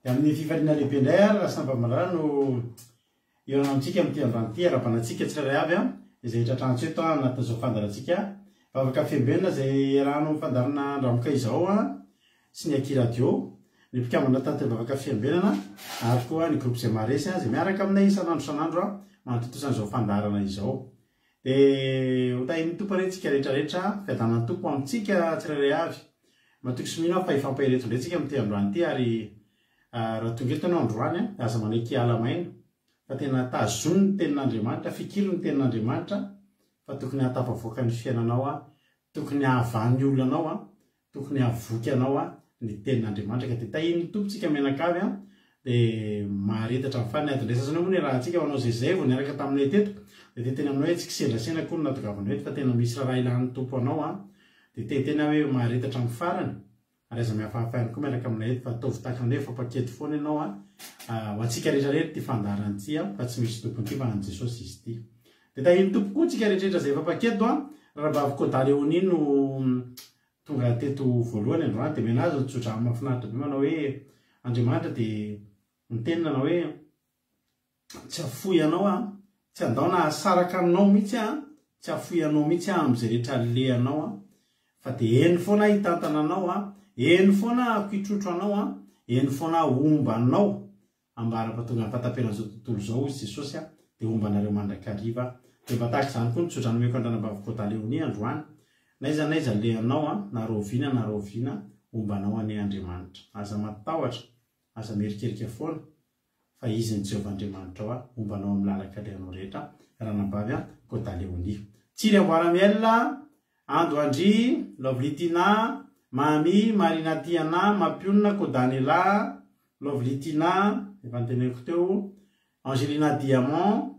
dia amin'ny fifaliana lehibe indray raha sambamara no eo amintsika amin'ity androany ity ara-panatsika tsirairay avy izay tratrantsy eto anatin'izao fandarantsika vavaka fiambenana izay rano fandarana andramoka izao sy ny akiradio ny mpikamana tanty vavaka fiambenana ary koa ny groupe izay maresy izay miaraka aminay isan'andro manototosana izao fandarana izao dia hotahin'ny tompo arentsika rehetrarehetra fiadanany tompo amintsika tsirairay avy matoky sy mino fa ifampahireto indretsika amin'ity androany ity ary raha tonga eto ianao androany aza manaiky ala maina fa tena tazony ny tenin'Andriamanitra fikilo ny tenin'Andriamanitra fa tokony hatapavoaka ny fiainanao tokony hahavan'ny olonanao tokony hahavoky anao ny tenin'Andriamanitra ka dia tahin'ny tompontsika menakavy dia maharetatra amin'ny faniny adindrasazana moa ny raha antsika ho anao zay vao niaraka taminay teto dia tena aminao hoe tsy kisendrasena koa no natokavana eto fa tena misy raha ilan'ny tompo anao dia tena hoe maharetatra amin'ny farany ary aza mihafahafainy koa miaraka aminay eto fa ataovy takanay fa paketo foana ianao ho antsika rehetrarehetra ty fandarany ity fa tsy misy tompony ity fa an Jesosy izy ity dia tahin'ny tompo koa tsika rehetrarehetra zay efa paketo raha Côte Léonie no tonga teto voalohany androany dia menazy tsotra mahafinaritra be manao hoe Andriamanitra dia mitenina anao hoe tsy afoy anao tsy andaona asaraka aminao mihitsy tsy afoy anao mihitsy amin'izay rehetra leanao fa dia eny foana hitantana anao eny foana akitrotro anao eny foana ombanao ambara-patonga nyfatapenan'izao tontolo izao izy Jesosy dia ombanareo mandrakariva dia mba tahaka izany koa ny tsotra nomeko andranam-bavy Côte Léonie androany naiza leanao na roviana ombanao any Andriamanitra aza matahotra aza merikerika foana fa izy ny Jehovah-Andriamanitra ombanao amin'ny lalaka leanao rehetra ranam-bavy Côte Léonie tsiry amboara-mielona Androandry Lovlitina Mami Marina Tiana Mapionina Kodanela Lovlitina efa niteneko teo Angelina Diamant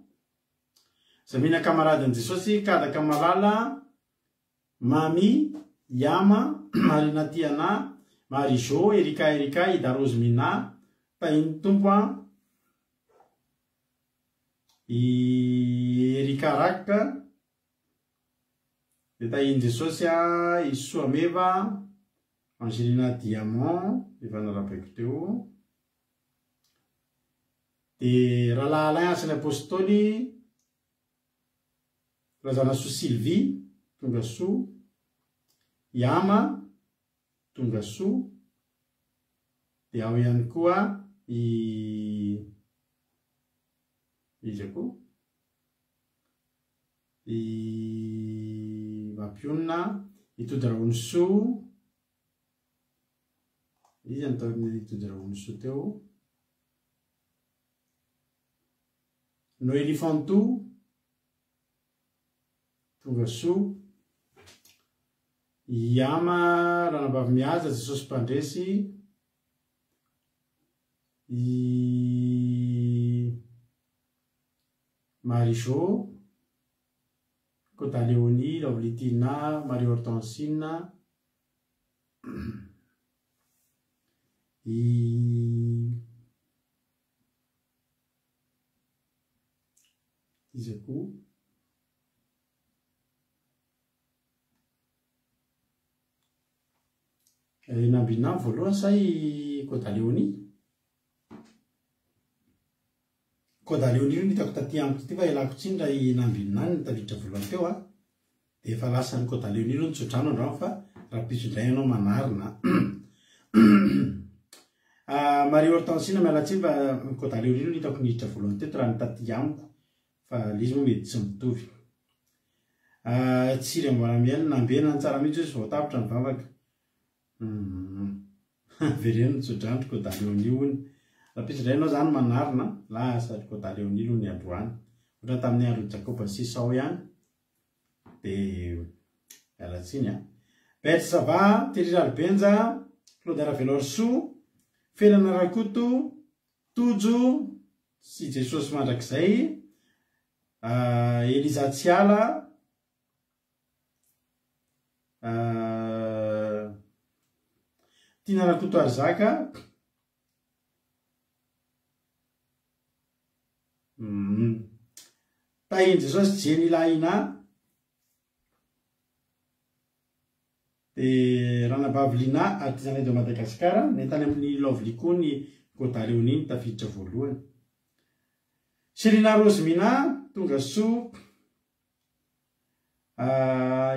Zamina kamaradin'i Jesosy kadaka malala Mami Yama Marina Tiana Marijo Erika Ida Rosemina tahin'ny tompo Erika Raka dia tahin'i Jesosy Isoameva Angelina Diamant efa narabaiko teo dia rahalahy Alain Asany Apôstôly razana soa Sylvie tonga soa Yama tonga soa dia ao ihany koa izy koa Mapionina Itodraony soa izy antaony Itodraony soa teo Noélie Fantou tonga soa Yama ranam-bavy mihaja Jesosy mpandresy Marijo Côte Léonie Lovlitina Marie Hortensine izy koa nambinany voalohany say Côte Léonie Côte Léonie io nitako taty amiko ty fa ialako tsiny raha nambinany nitavitra voalohany teo dia efa lasany Côte Léonie io nitsotrano andrano fa raha pisodray ianao manarina Marie Hortensine mialatsiny fa Côte Léonie io nitako niditra voalohany teto raha nitaty amiko fa lizy moa mety tsy mitovy tsiry amboara-mielona nambenany tsara mihitsy izy vao tapitra ny vavaka vereno nitsodrandro Côte Léonie ony raha pisodray zany manarina lasa Côte Léonie io ny androany ohatra tamin'ny andro Jacob sy Esau ihany dia mialatsiny Bety Sava Thierry Albenja Claude Ravelorso Felana Rakoto Tojo sy Jesosy mandrakizay Eliza Tsiala Tina Rakoto Arzaka tahin'i Jesosy Jenny Laina dia ranam-bavy Lina artisanat de Madagasikara nentany amin'ny Lovely koa ny kôta leoniny tafiditra voalohany. Selina Rosemina tonga soa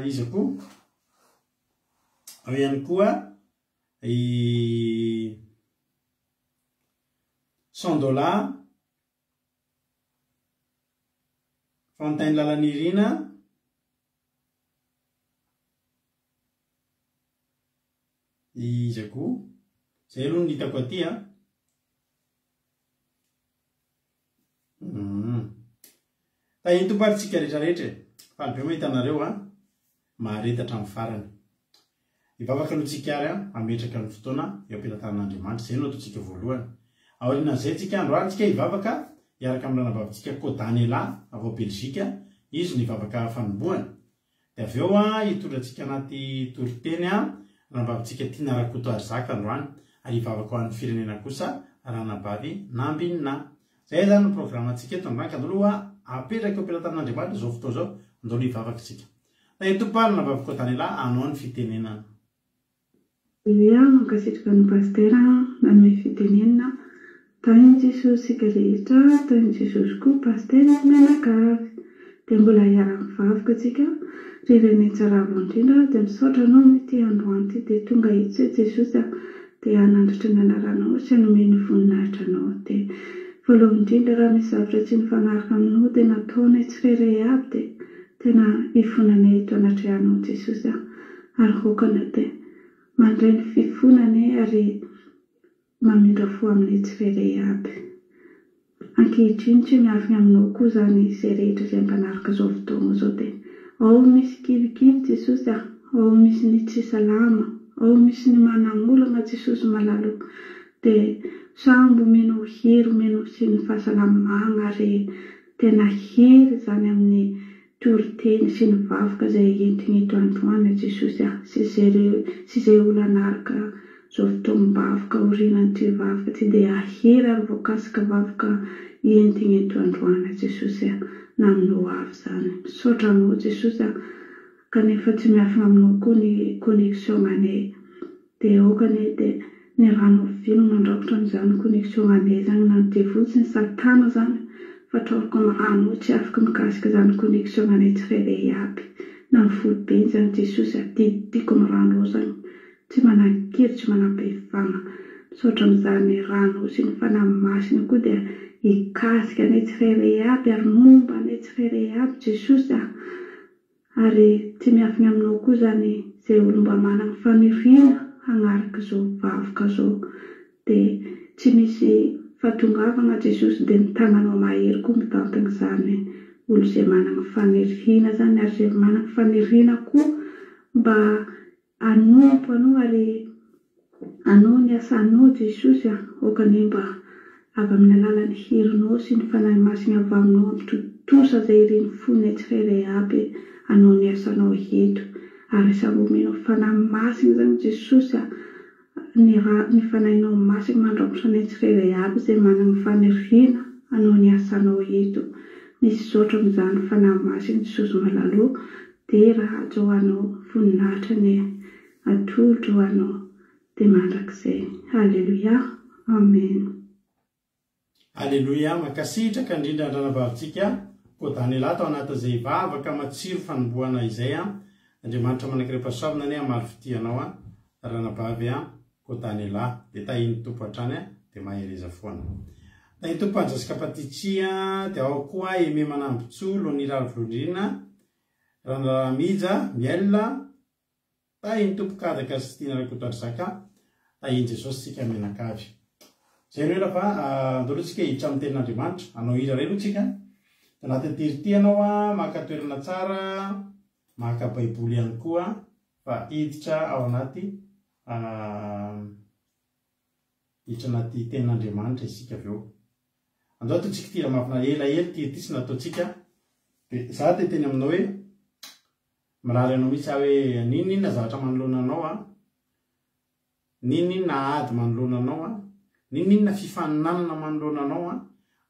izy koa ao ihany koa $100 Fontaine Lalanirina izy koa zay aloha ny hitako aty a. Tahitoparitsika rehetrarehetra faly be moa hitanareo a maharetatra amin'ny farany. Ivavaka aloha tsika ary a ametraka ny fotoana eo am-pelatanan'Andriamanitra zay no ataontsika voalohany. Aorianan'izay tsika androany tsika ivavaka iaraka amin'ny ranabavitsika Kodanela avao Belzika, izy no ivavaka fanombohany. Dia avy eo a hitondratsika anaty toriteny a ranabavitsika Tinarakoto Arzaka androany, ary ivavaka ho an'ny firenena kosa ranabavy Nambinina. Zay zany ny programantsika eto androany ka andaloha apetraka eo am-pelatanan'Andriamanitra zao fotoa zao andalo ivavaka tsika. Tahitopa ranabavy Kodanela anao ny fitenenana. Mankasitraka ny pastera nanome fitenenana tany Jesosy sika rehetra, tany Jesosy koa pastera menakavy. Dia mbola hiara-mivavaka tsika rireny tsara avo indrindra dia misaotra anao n'ity androany ity dia tonga hitsy hoe Jesosy dia hanandratra ny anaranao sy hanome ny voninahitra anao. Dia voalohany indrindra raha misy zavatra tsy nifanaraka aminao dia nataonay tsirairay aby dia tena hifonanay eto anatrehanao Jesosy ary hokana dia mandray ny fifonany ary mamindra fo aminay tsirairay aby. Ankehitriny tsy miafina aminao koa zany izay rehetra izay mpanaraka zao fotoana zao dia ao misy kivikivy Jesosy ao misy ny tsy salama, ao misy ny manamolana Jesosy malalo dia sambo menao hery menao sy ny fahasalamana ary tena hery zany amin'ny toriteny sy ny vavaka izay entiny eto androany Jesosy sy izay olona naraka zao fotoana mbavaka orinan'ity vavaka ty dia ahery ary voakasika vavaka entiny eto androany Jesosy na aminao avy zany. Misaotra anao Jesosy kanefa tsy miafina aminao koa ny connexion anay dia aokany dia ny rano vino mandrakotra n'izany connexion anay zany na ny devotsy ny satana zany fatraroko amin'ny rano tsy afaka mikasika zany connexion anay tsirairay aby na ny folobe zany Jesosy tidiko amin'ny rano zany tsy manakiry tsy manam-pehefana. Misaotra amin'izany rano sy ny fanahy masina koa dia hikasika anay tsirairay aby ary momba anay tsirairay aby Jesosy ary tsy miafina aminao koa zany izay olomba manana faniriana hanaraka zao vavaka zao dia tsy misy fahatongavana Jesosy dia ny tananao mahery koa mitantana zany olo izay manana faniriana zany ary izay manana faniriana koa mba hanompo anao ary anao ny asanao Jesosy aokany mba avy amin'ny alalan'ny herinao sy ny fanahy masina avy aminao ampitotosa izay ireny fonay tsirairay aby anao ny asanao eto ary sabomenao fanahy masina zany Jesosy ny fanahinao masina mandrakotra anay tsirairay aby izay manana faniriana anao ny asanao eto. Misy saotra amin'izany fanahy masina Jesosy malalo dia raha ajo anao voninahitra ny atolotra anao dia mandrakizay. Halleluia, amen. Halleluia, mankasitraka indrindra ranabavitsika Kodanela tao anatin'izay vavaka matsiro fanombohana izay Andriamanitra manankirepasoavina any amaly fitianao ranabavy Kodanela dia tahiny tompo hatrany dia mahereza foana. Tahiny tompo anjasika patitsia dia ao koa Aimé Manambontsolo ny Ravolondrina Ranamija Miela tahiny tompo kadaka sy Tinarakoto Arzaka tahiny Jesosy sika menakavy. Zay no fa andolotsika hiditra amin'ny tenin'Andriamanitra anao hira iray aloha tsika anatin'ny tirity anao maka toerana tsara maka baiboly ihany koa fa hiditra ao anaty hiditra anaty tenin'Andriamanitra isika avy eo. Andao ataontsika tira mafina elaela tirity sy nataontsika dia za dia teny aminao hoe mirary anao mihitsy hoe ninona zavatra manoloana anao ninona ady manoloana anao ninona fifaninanana manoloana anao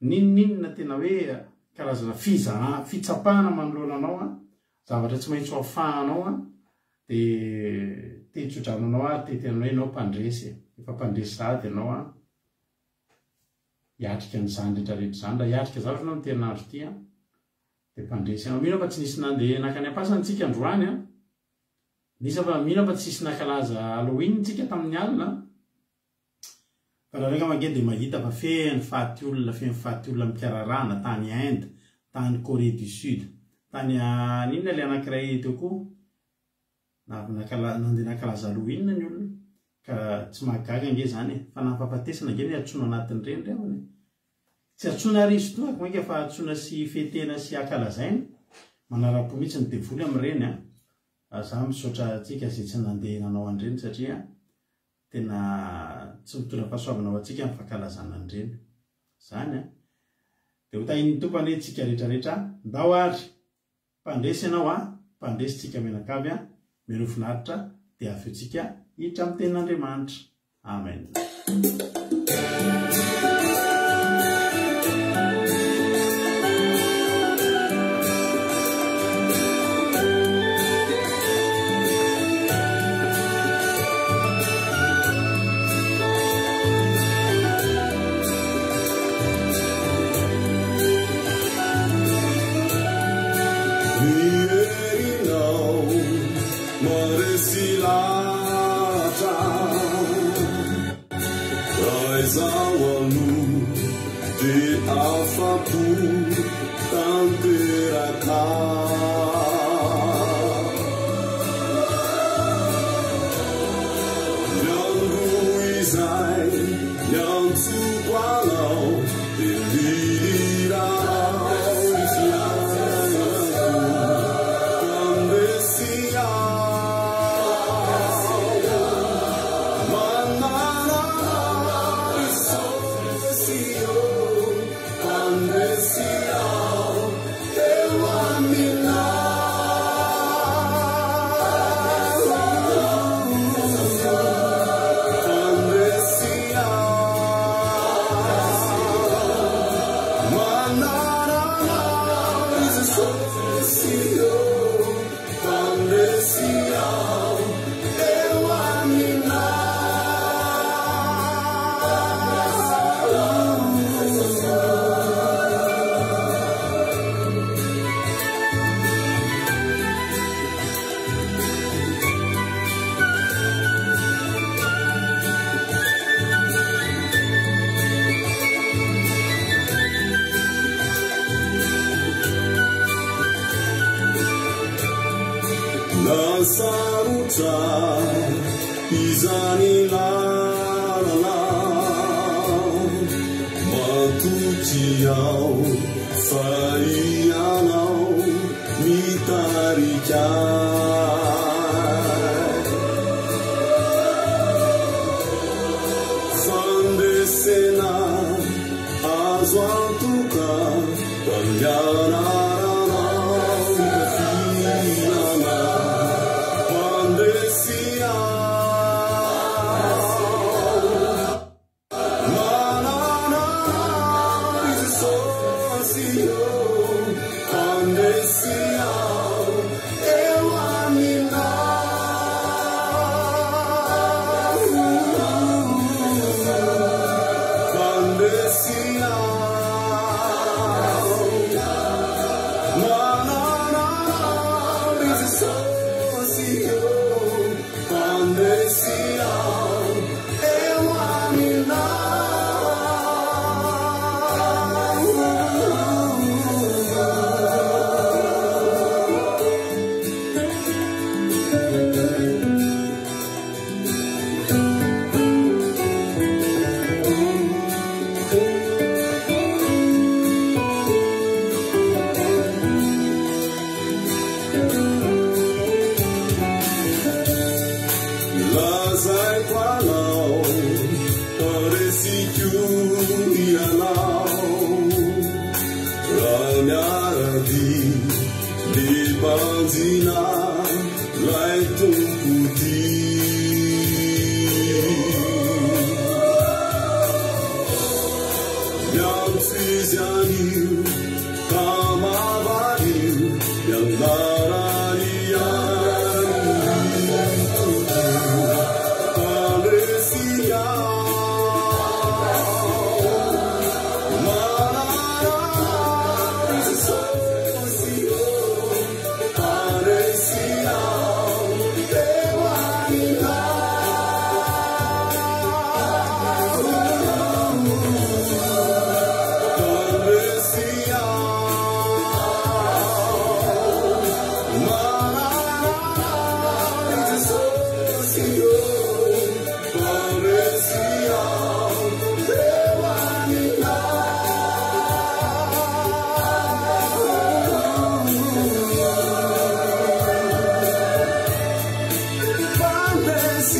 ninona tena hoe karazana fitsapahana manoloana anao zavatra tsy maintsy hafahanao dia tetsodrananao ary tetena hoe anao mpandresy efa mpandresy sady ianao hiatrika n'izany rehetrarehetra zany raha hiatrika zavatra anao miterinandro ity a dia mpandresy anao mino fa tsy nisy nandeha nakany am-pasana tsika androany a nisa fa mino fa tsy nisy nakalaza Halloween tsika tamin'ny alina fa raha reka mangeha dia mahita fa feno faty olona mikararana tany Inde tany Corée du Sud tany ninona ilay anankiray teo koa nandeha nakalaza Halloween ny olona ka tsy mahagaga nge zany fa nampapatesana nge ny atsoina anatin'ireny reny tsy atsoina risy toaka mange fa atsoina sy fetena sy akalazaina manara-po mihitsy ny devoly amin'ireny a za misaotra atsika zay tsy nandeha nanao an'ireny satria tena tsy mitondra fahasoavana ho atsika amin'ny fankalazana an'ireny zany a dia ho tahin'ny tompany hoe tsika rehetrarehetra ndao ary mpandresy ianao a mpandresy tsika menakavy a menofinaritra dia avy tsika hiditra amin'ny tenin'Andriamanitra. Amen.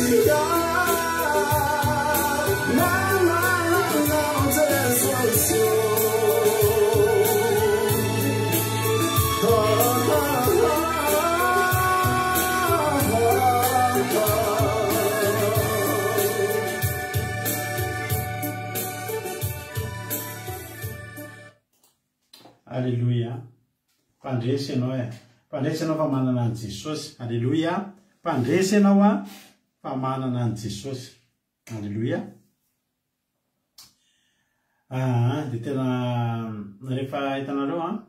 Alléluia. Mpandresy ianao mpandresy ianao fa manana an Jesosy. Alléluia. Mpandresy ianao fa manana an Jesosy. Alléluia. Dia tena rehefa hitanareo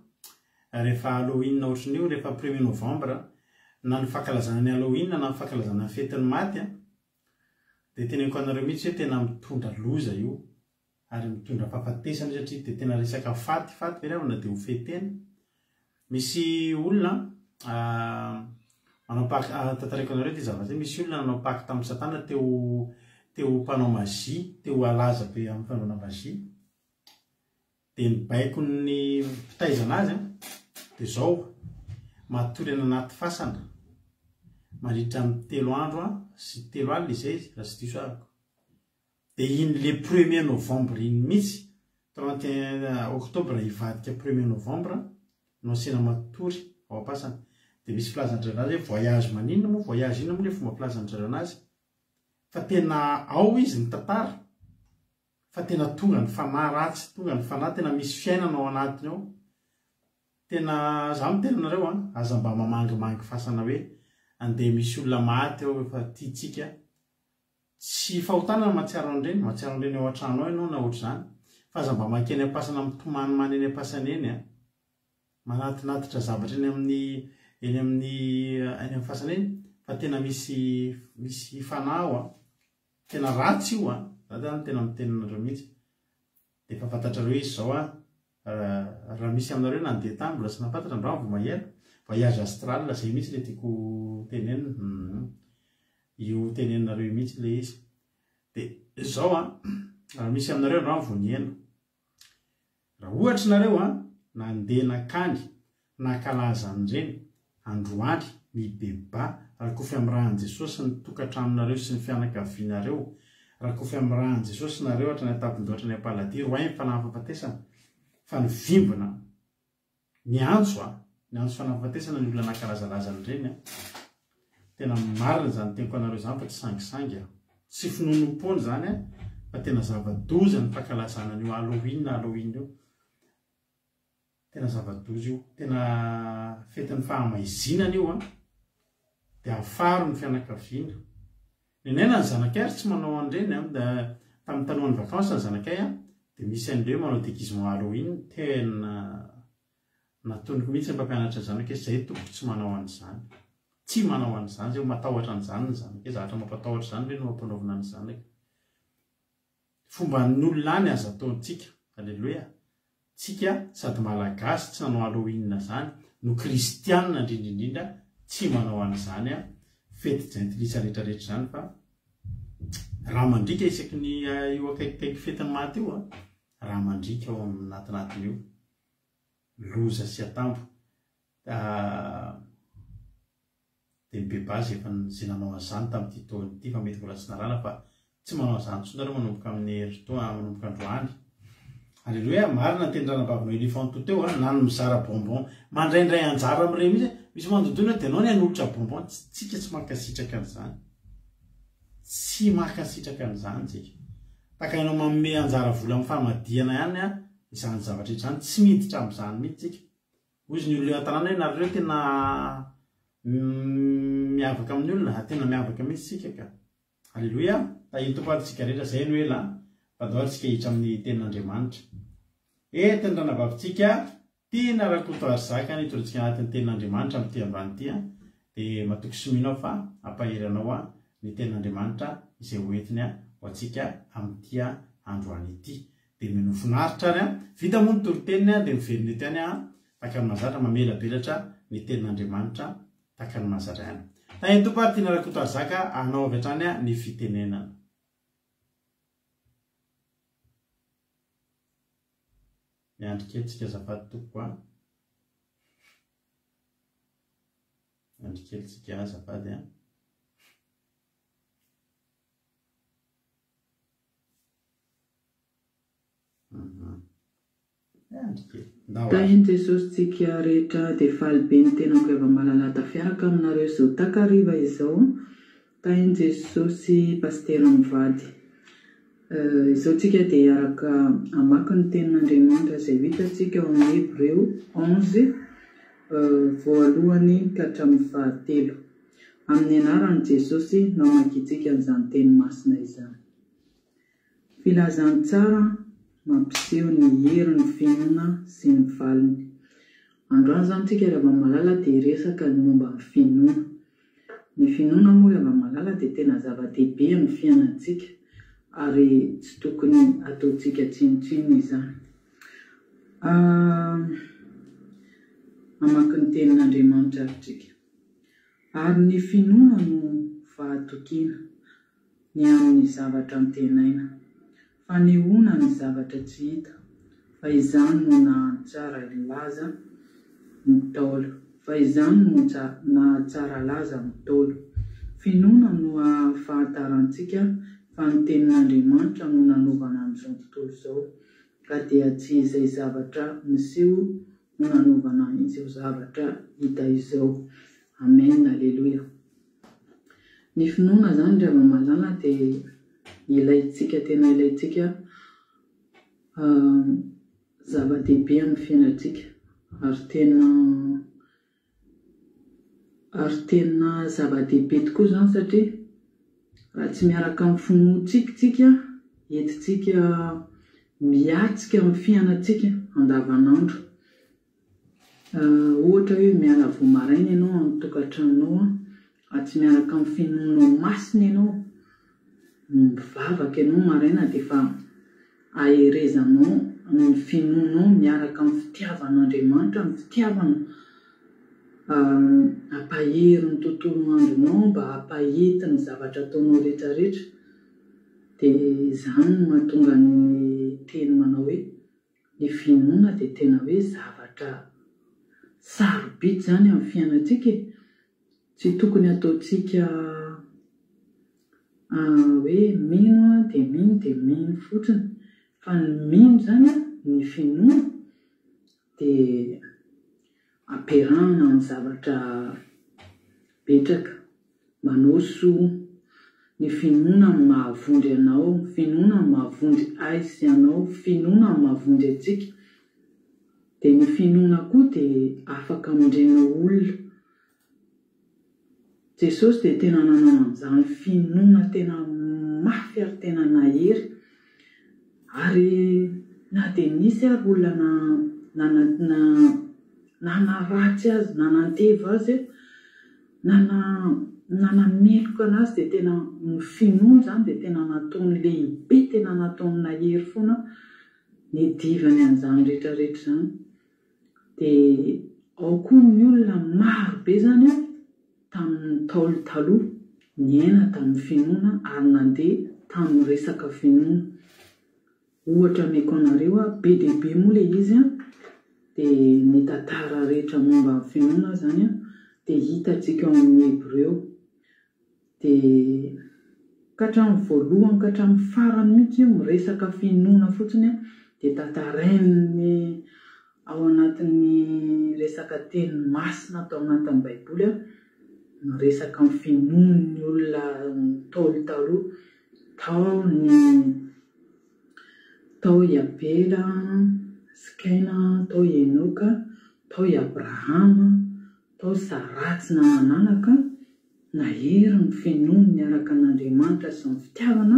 rehefa Halloween ohatran'io rehefa 1er novembre na ny fankalazana ny Halloween na ny fankalazana ny fetin'ny maty dia teneniko anareo mihitsy hoe tena mitondra loza io ary mitondra fahafatesana satria dia tena resaka faty verana dia ho fetena. Misy olona tantariko anareo ty zavatra misy olona nanao paky tamin'ny Satana teo mpanao magia, teo alaza be amin'ny fanaovana magia. Dia nibaiko ny mpitaizana azy dia zao matory any anaty fasana mandritra amin'ny 3 andro sy 3 alina izay raha tsy diso aviko. Dia iny le 1er novembre iny mihitsy 31 octobre ivadika 1er novembre no asena matory ao am-pasana. Dia misy filazandrana azy hoe voyage maninona moa voyage ina moa le fomba filazandrana azy fa tena ao izy ny tantara fa tena tonga ny fanahy ratsy, tonga ny fanahy tena misy fiainana ao anatiny ao. Tena za miteny anareo aza mba mamangimangy fasana hoe andeha misy olona maty ao efa tiatsika tsy fahotana matsiaro an'ireny ao an-trano ao ianao na ohatr'izany fa aza mba makeny am-pasana mitomany maneny am-pasana eny manatinatitra zavatra eny amin'ny fasana eny fa tena misy fanahy ao tena ratsy io zany tena mitenanareo mihitsy. Dia efa fantatrareo izy zao raha misy aminareo nandeha tany mbola tsy nafantatra androany vao maheno voyage astral zay mihitsy le tiako tenenina io teneninareo mihitsy le izy. Dia zao raha misy aminareo androany vao nieno raha ohatra nareo nandeha nakany nakalaza an'ireny androany mibeba rakofy amin'ny rahan'i Jesosy ny tokantranonareo sy ny fianakavianareo, rakofy amin'ny rahan'i Jesosy nareo hatrany an-tampon-doatra ny am-paladia roay fanahy-fahafatesana fa nivimbina ny antso fanahy-fahafatesana ny olona nakalazalaza an'ireny tena marina zany teniko anareo zany fa tsy sangisangy tsy finonom-pony zany fa tena zava-doza ny fankalazana an'io Halloween io. Tena zava-doza io, tena fetin'ny fahamaizina io dia afaro ny fianakaviana. Nenena ny zanakay ary tsy manao an'ireny tamin'ny tanohan'ny vakansa ny zanakay dia misy an'ireo manao déguisement Halloween tena natoniko mihitsy ny mpampianatra zanakay izay tokony tsy manao an'izany. Tsy manao an'izany zay matahotra an'izany ny zanakay, zavatra mampatahotra izany ireny no mampanaovina ny zanakay. Fomba ny olona any aza ataontsika. Alléluia. Tsika sady malagasy tsy nanao Halloween zany no kristianina indrindra tsy manao an'izany fety jentilisa rehetrarehetra zany fa raha mandrika isaky ny io akaikikaiky fetin'ny maty io raha mandrika ao amin'ny natinatiny io loza sy atambo. Dia mibebazy efa zay nanao an'izany tamin'ity taona ity fa mety mbola tsy narana fa tsy manao an'izany tsy nareo manomboka amin'ny herintaona manomboka androany. Alléluia. Marina teny-dranabavinao éléphant teo na ny mizara bonbon mandraindray anjara amin'ireny mihitsy misy manodidina dia anao ny hanolotra bonbon tsika tsy mankasitraka an'izany, tsy mankasitraka an'izany tsika taka ianao manome anjara vola amin'ny famadihana ihany izany zavatra izany tsy miditra amin'izany mihitsy tsika. Hoy ny olona tanàna hoe nareo tena miavaka amin'ny olona tena miavaka mihitsy tsika ka. Alléluia. Tahiny tompoantsika rehetra zay no ela fandoatsika hiditra amin'ny tenin'Andriamanitra. Teny ranabavintsika tiana rakoto ary zaka nitorantsika anatin'ny tenin'Andriamanitra amin'ity ambany ity dia matoky sominao fa ampaheranao ny tenin'Andriamanitra izay hoentiny ho antsika amin'ity androany ity. Dia minofinaritra ary vita moa ny toroteniny dia miverina eto ihany taka ny mazatra mamelabelatra ny tenin'Andriamanitra taka ny mazatra ihany. Tahiny tompo ary tiana rakoto ary zaka anao avy hatrany ny fitenenana. Miandriketsika azafady tompoko miandriketsika azafady Tahin Jesosy tsika rehetra dia faly be ny tenako efa malalata fiaraka aminareo izao takariva izao. Tahin Jesosy pastera mivady. Izao tsika dia hiaraka hamaky ny tenin'Andriamanitra izay hitantsika ao amin'ny Hébreu 11 voalohany ka hatramin'ny 13. Amin'ny anaran'i Jesosy no hamakiantsika an'izany teny masina izany. Filazany tsara mampiseho ny herin'ny finoana sy ny valiny. Androany izany tsika rehefa malala dia resaka ny momba ny finoana. Ny finoana moa rehefa malala dia tena zava-dehibe amin'ny fiainantsika ary tsy tokony ataontsika tsinontsino izany. Hamaky ny tenin'Andriamanitra aritsika. Ary ny finoana no fahatokiana ny amin'ny zavatra antenaina. Fanehoana ny zavatra tsy hita, fa izany no nahatsara laza ny Ntaolo. Fa izany no nahatsara laza ny Ntaolo. Finoana no ahafantarantsika fa ny tenin'Andriamanitra no nanovana an'izao tontolo izao, ka dia tsy izay zavatra miseho no nanovana izao zavatra hita izao. Amen, alleluia. Ny finoana zany rehefa malala dia ilaitsika, tena ilaitsika zava-dehibe amin'ny fiainantsika ary tena zava-dehibe tokoa zany satria raha tsy miaraka amin'ny finoantsika tsika entintsika miatsika amin'ny fiainantsika andavanandro. Ohatra hoe miala voamaraina ianao amin'ny tokantranonao ary tsy miaraka amin'ny finoanao masina ianao, mivavaka ianao maraina dia fa aherezanao ny finoanao miaraka amin'ny fitiavan'Andriamanitra, ny fitiavana hampahery ny tontolo andronao mba hampahety ny zavatra ataonao rehetrarehetra. Dia izany no mahatonga ny teny manao hoe ny finoana dia tena hoe zavatra sarobidy zany amin'ny fiainantsika. Tsy tokony ataontsika hoe mino dia mino fotsiny, fa ny mino zany ny finoana dia ampiarahana ny zavatra betraka, manao soa. Ny finoana mahavondry anao, finoana mahavondry aisy anao, finoana mahavondry atsika. Dia ny finoana koa dia afaka amindrena olona. Jesosy dia tena nanao an'izany finoana tena mafy ary tena nahery. Ary na dia nisy ary olona nanaratsy azy, nananteva azy, nanameloka anazy, dia tena ny finoana zany dia tena nataony lehibe, tena nataony nahery foana ny divany an'izany rehetrarehetra zany. Dia ao koa ny olona maro be zany tamin'ny Ntaolo taloha niaina tamin'ny finoana ary nandeha tamin'ny resaka finoana. Ohatra meko anareo be dia be moa ilay izy dia ny tantara rehetra momba ny finoana zany dia hitantsika ao amin'ny Hébreu. Dia ka hatramin'ny voalohany ka hatramin'ny farany mihitsy miresaka finoana fotsiny dia tantarainy ao anatin'ny resaka teny masina atao anatin'ny Baiboly miresaka amin'ny finoan'ny olona Ntaolo taloha, tao i Abela, sy Kaina, tao i Enoka, tao i Abrahama, tao Sara tsy nananaka, nahery ny finoana miaraka an'Andriamanitra sy ny fitiavana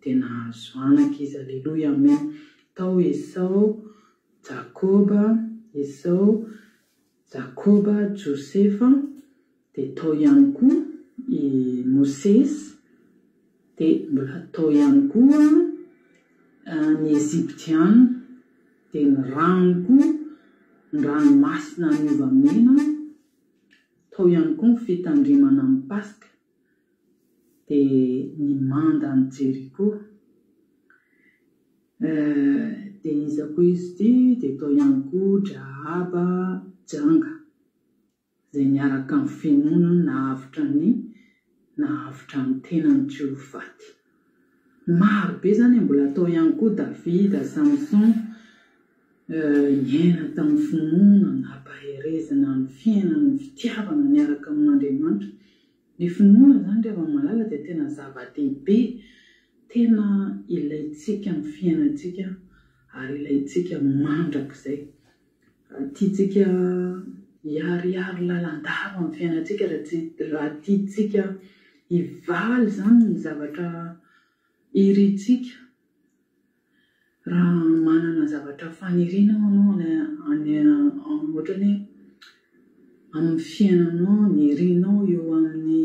dia nahazo anaka izy. Alleluia, amen. Tao Esau, Jakoba, Josefa, dia tao ihany koa i Mosesy, dia mbola tao ihany koa ny Eziptiana, dia ny rano koa, ny ranomasina niovamena, tao ihany koa ny fitandrimana amin'ny Paska, dia ny manda ny Jeriko, dia iza koa izy ity, dia tao ihany koa Rahaba, Janga, izay niaraka amin'ny finoana nahavitra ny tenany, maro be zany mbola tao ihany koa Davida, Samson, niaina tamin'ny finoana nampaherezana ny fiainana ny fitiavana niaraka amin'Andriamanitra. Ny finoana zany rehefa malala dia tena zava-dehibe, tena ilaintsika ny fiainantsika ary ilaintsika mandrakizay. Tiantsika hiariary lalandava amin'ny fiainantsika raha tiantsika hivaly zany ny zavatra irintsika. Raha manana zavatra faniriana anao ohatra ny amin'ny fiainanao ny irinao eo amin'ny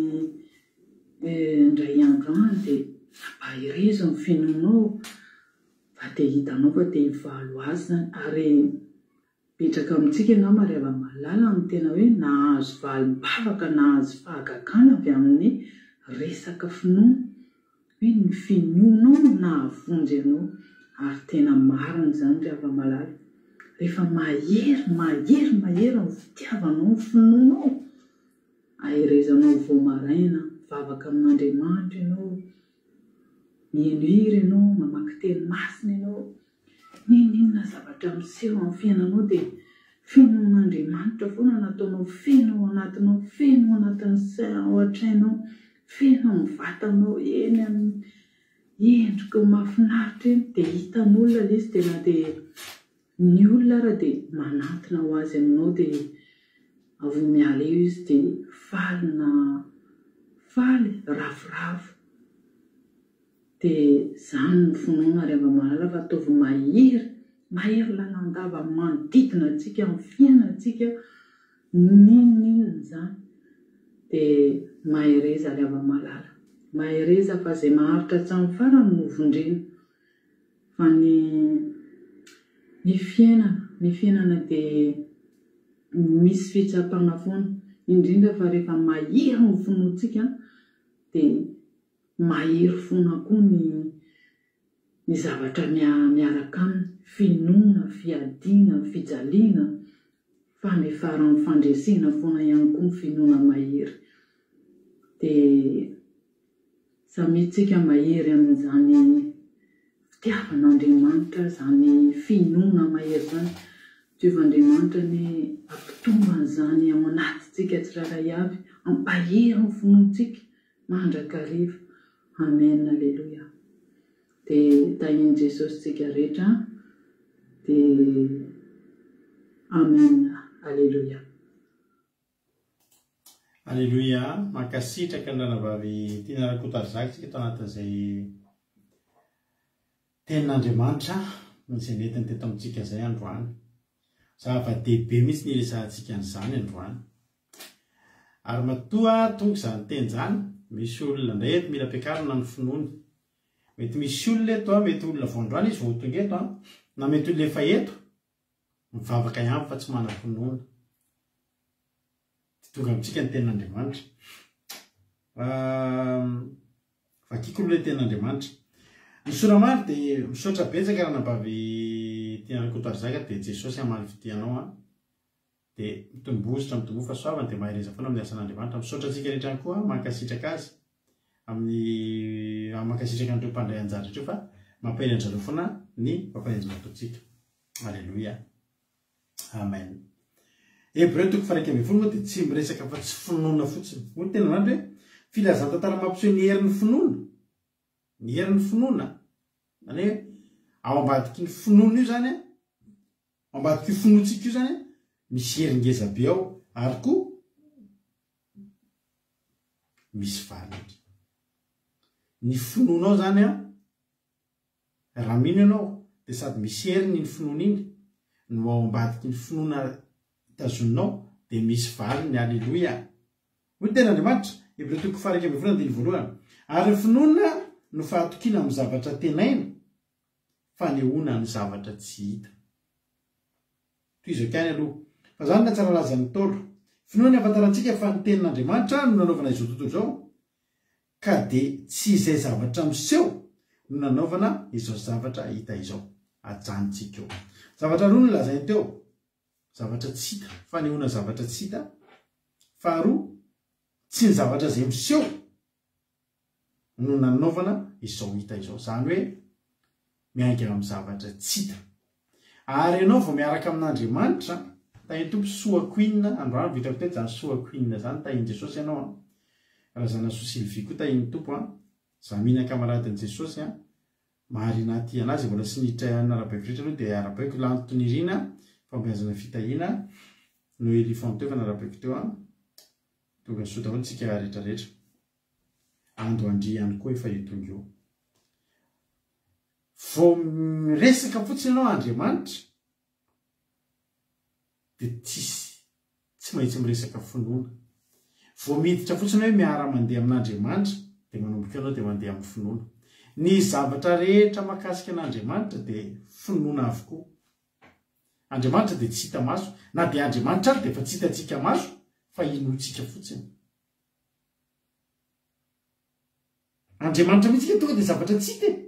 indray andro any dia nampaherezo ny finoanao fa dia hitanao fa dia hivalo azy zany. Ary petraka amintsika angamba rehefa malala ny tena hoe nahazo valim-bavaka nahazo fahagagana avy amin'ny resaka finoana, hoe ny finoanao nahavonjy ianao. Ary tena marina zany rehefa malala, rehefa mahery ny fitiavanao ny finoanao, aherezanao vao maraina vavaka amin'Andriamanitra ianao, mihira ianao, mamaky teny masina ianao, ninona zavatra miseho amin'ny fiainanao dia finoan'Andriamanitra foana nataonao feno ao anatinao, feno ao anatin'ny ao an-trainao, feno amin'ny vatanao, eny amin'ny endrika mahafinaritra eny dia hitan'olona ilay izy tena dia ny olona raha dia manantona ho azy aminao dia avy miala eo izy dia faly ravoravo. Dia zany ny finoana rehefa malala fa ataovy mahery lalandava manodidina antsika amin'ny fiainantsika ninona zany dia mahereza rehefa malala. Mahereza fa izay maharitra hatramin'ny farany no vondrena. Fa ny fiainana dia misy fitsapana foana, indrindra fa rehefa mahery ny finoantsika dia mahery foana koa ny zavatra miaraka aminy, finoana, fiadiana, fijaliana, fanefarany fandresena foana ihany koa ny finoana mahery. Dia samitsika mahery amin'izany fitiavan'Andriamanitra, zany finoana mahery zany. Diovan'Andriamanitra ny ampitombana zany ao anatintsika tsiraray avy, ampahery ny finoantsika mandrakariva. Amen, alleluia. Dia tahiny Jesosy tsika rehetra. Dia amen, alleluia. Alleluia. Mankasitraka ny ranavavy tiana Rakotarizaka tsika tao anatin'izay tenin'Andriamanitra izay netiny teto amintsika izay androany. Zava-dehibe mihitsy ny resahantsika an'izany androany. Ary matoa tonga izany teny izany, misy olona indray eto mila ampiakarina ny finoany. Mety misy olona eto, mety olona vao androany izy vao tonga eto, na mety olona efa eto mivavaka ihany fa tsy mana finoana. Tonga amintsika ny tenin'Andriamanitra. Vakiko ilay tenin'Andriamanitra. Ny soramary dia misaotra betsaka raha nabavy tiana Rakotarizaka dia Jesosy hamaly fitianao dia mitombo fa soavany dia mahereza foana amin'ny asan'Andriamanitra. Misaotra antsika rehetra koa mankasitraka azy mankasitraka an'ireo mpandray anjara rehetra fa mampahery anjareo foana ny mampahenjy nataontsika. Alleluia. Amen. Hébreu 1:10 dia tsy miresaka fa tsy finoana fotsiny. Hoy tena andro hoe filazan-tantara mampiseho ny herin'ny finoana. Ny herin'ny finoana. Zany hoe ao ambadiky ny finoana io zany, ao ambadiky io finoantsika io zany, misy heringeza be ao ary koa misy valiny. Ny finoanao zany raha mino ianao dia sady misy heriny ny finoana iny, no ao ambadiky ny finoana tazoninao dia misy valiny. Alleluia. Hoy tena Andriamanitra Hébreu 1:10. Ary ny finoana no fahatokiana amin'ny zavatra tenaina, fanehoana ny zavatra tsy hita. Toy izao kany aloha. Fa zany na tsara lazan'ny Taolo. Finoana afantarantsika fa ny tenin'Andriamanitra no nanaovana izao tontolo izao, ka dia tsy izay zavatra miseho no nanaovana izao zavatra hita izao. Ajanontsika eo. Zavatra roa no lazainy teo. Zavatra tsy hita, fanehoana zavatra tsy hita. Faharoa, tsy ny zavatra izay miseho no nanaovana izao hita izao. Zany hoe miainga amin'ny zavatra tsy hita. ary ianao vao miaraka amin'Andriamanitra tahiny tompo soakoinina androany vitako teto zany soakoinina zany tahiny Jesosy ianao raha zana sosilvy koa tahiny tompo za mihina kamaradin'i Jesosy marina aty anazy mbola sy niditra narabaiko rehetra aloha dia arabaiko lantonirina fambeazana fitahina no elifant teo fa narabaiko teo tonga soa daholo tsika rehetrarehetra ando andry ihany koa efa etonga eo vao resaka fotsiny ianao Andriamanitra dia tsy maintsy miresaka finoana vao miditra fotsiny hoe miara-mandeha amin'Andriamanitra dia manomboka ianao dia mandeha amin'ny finoana ny zavatra rehetra mahakasika an'Andriamanitra dia finoana avokoa Andriamanitra dia tsy hita maso na dia Andriamanitra ary dia efa tsy hitantsika maso fa inoantsika fotsiny Andriamanitra mihitsy tonga dia zavatra tsy hita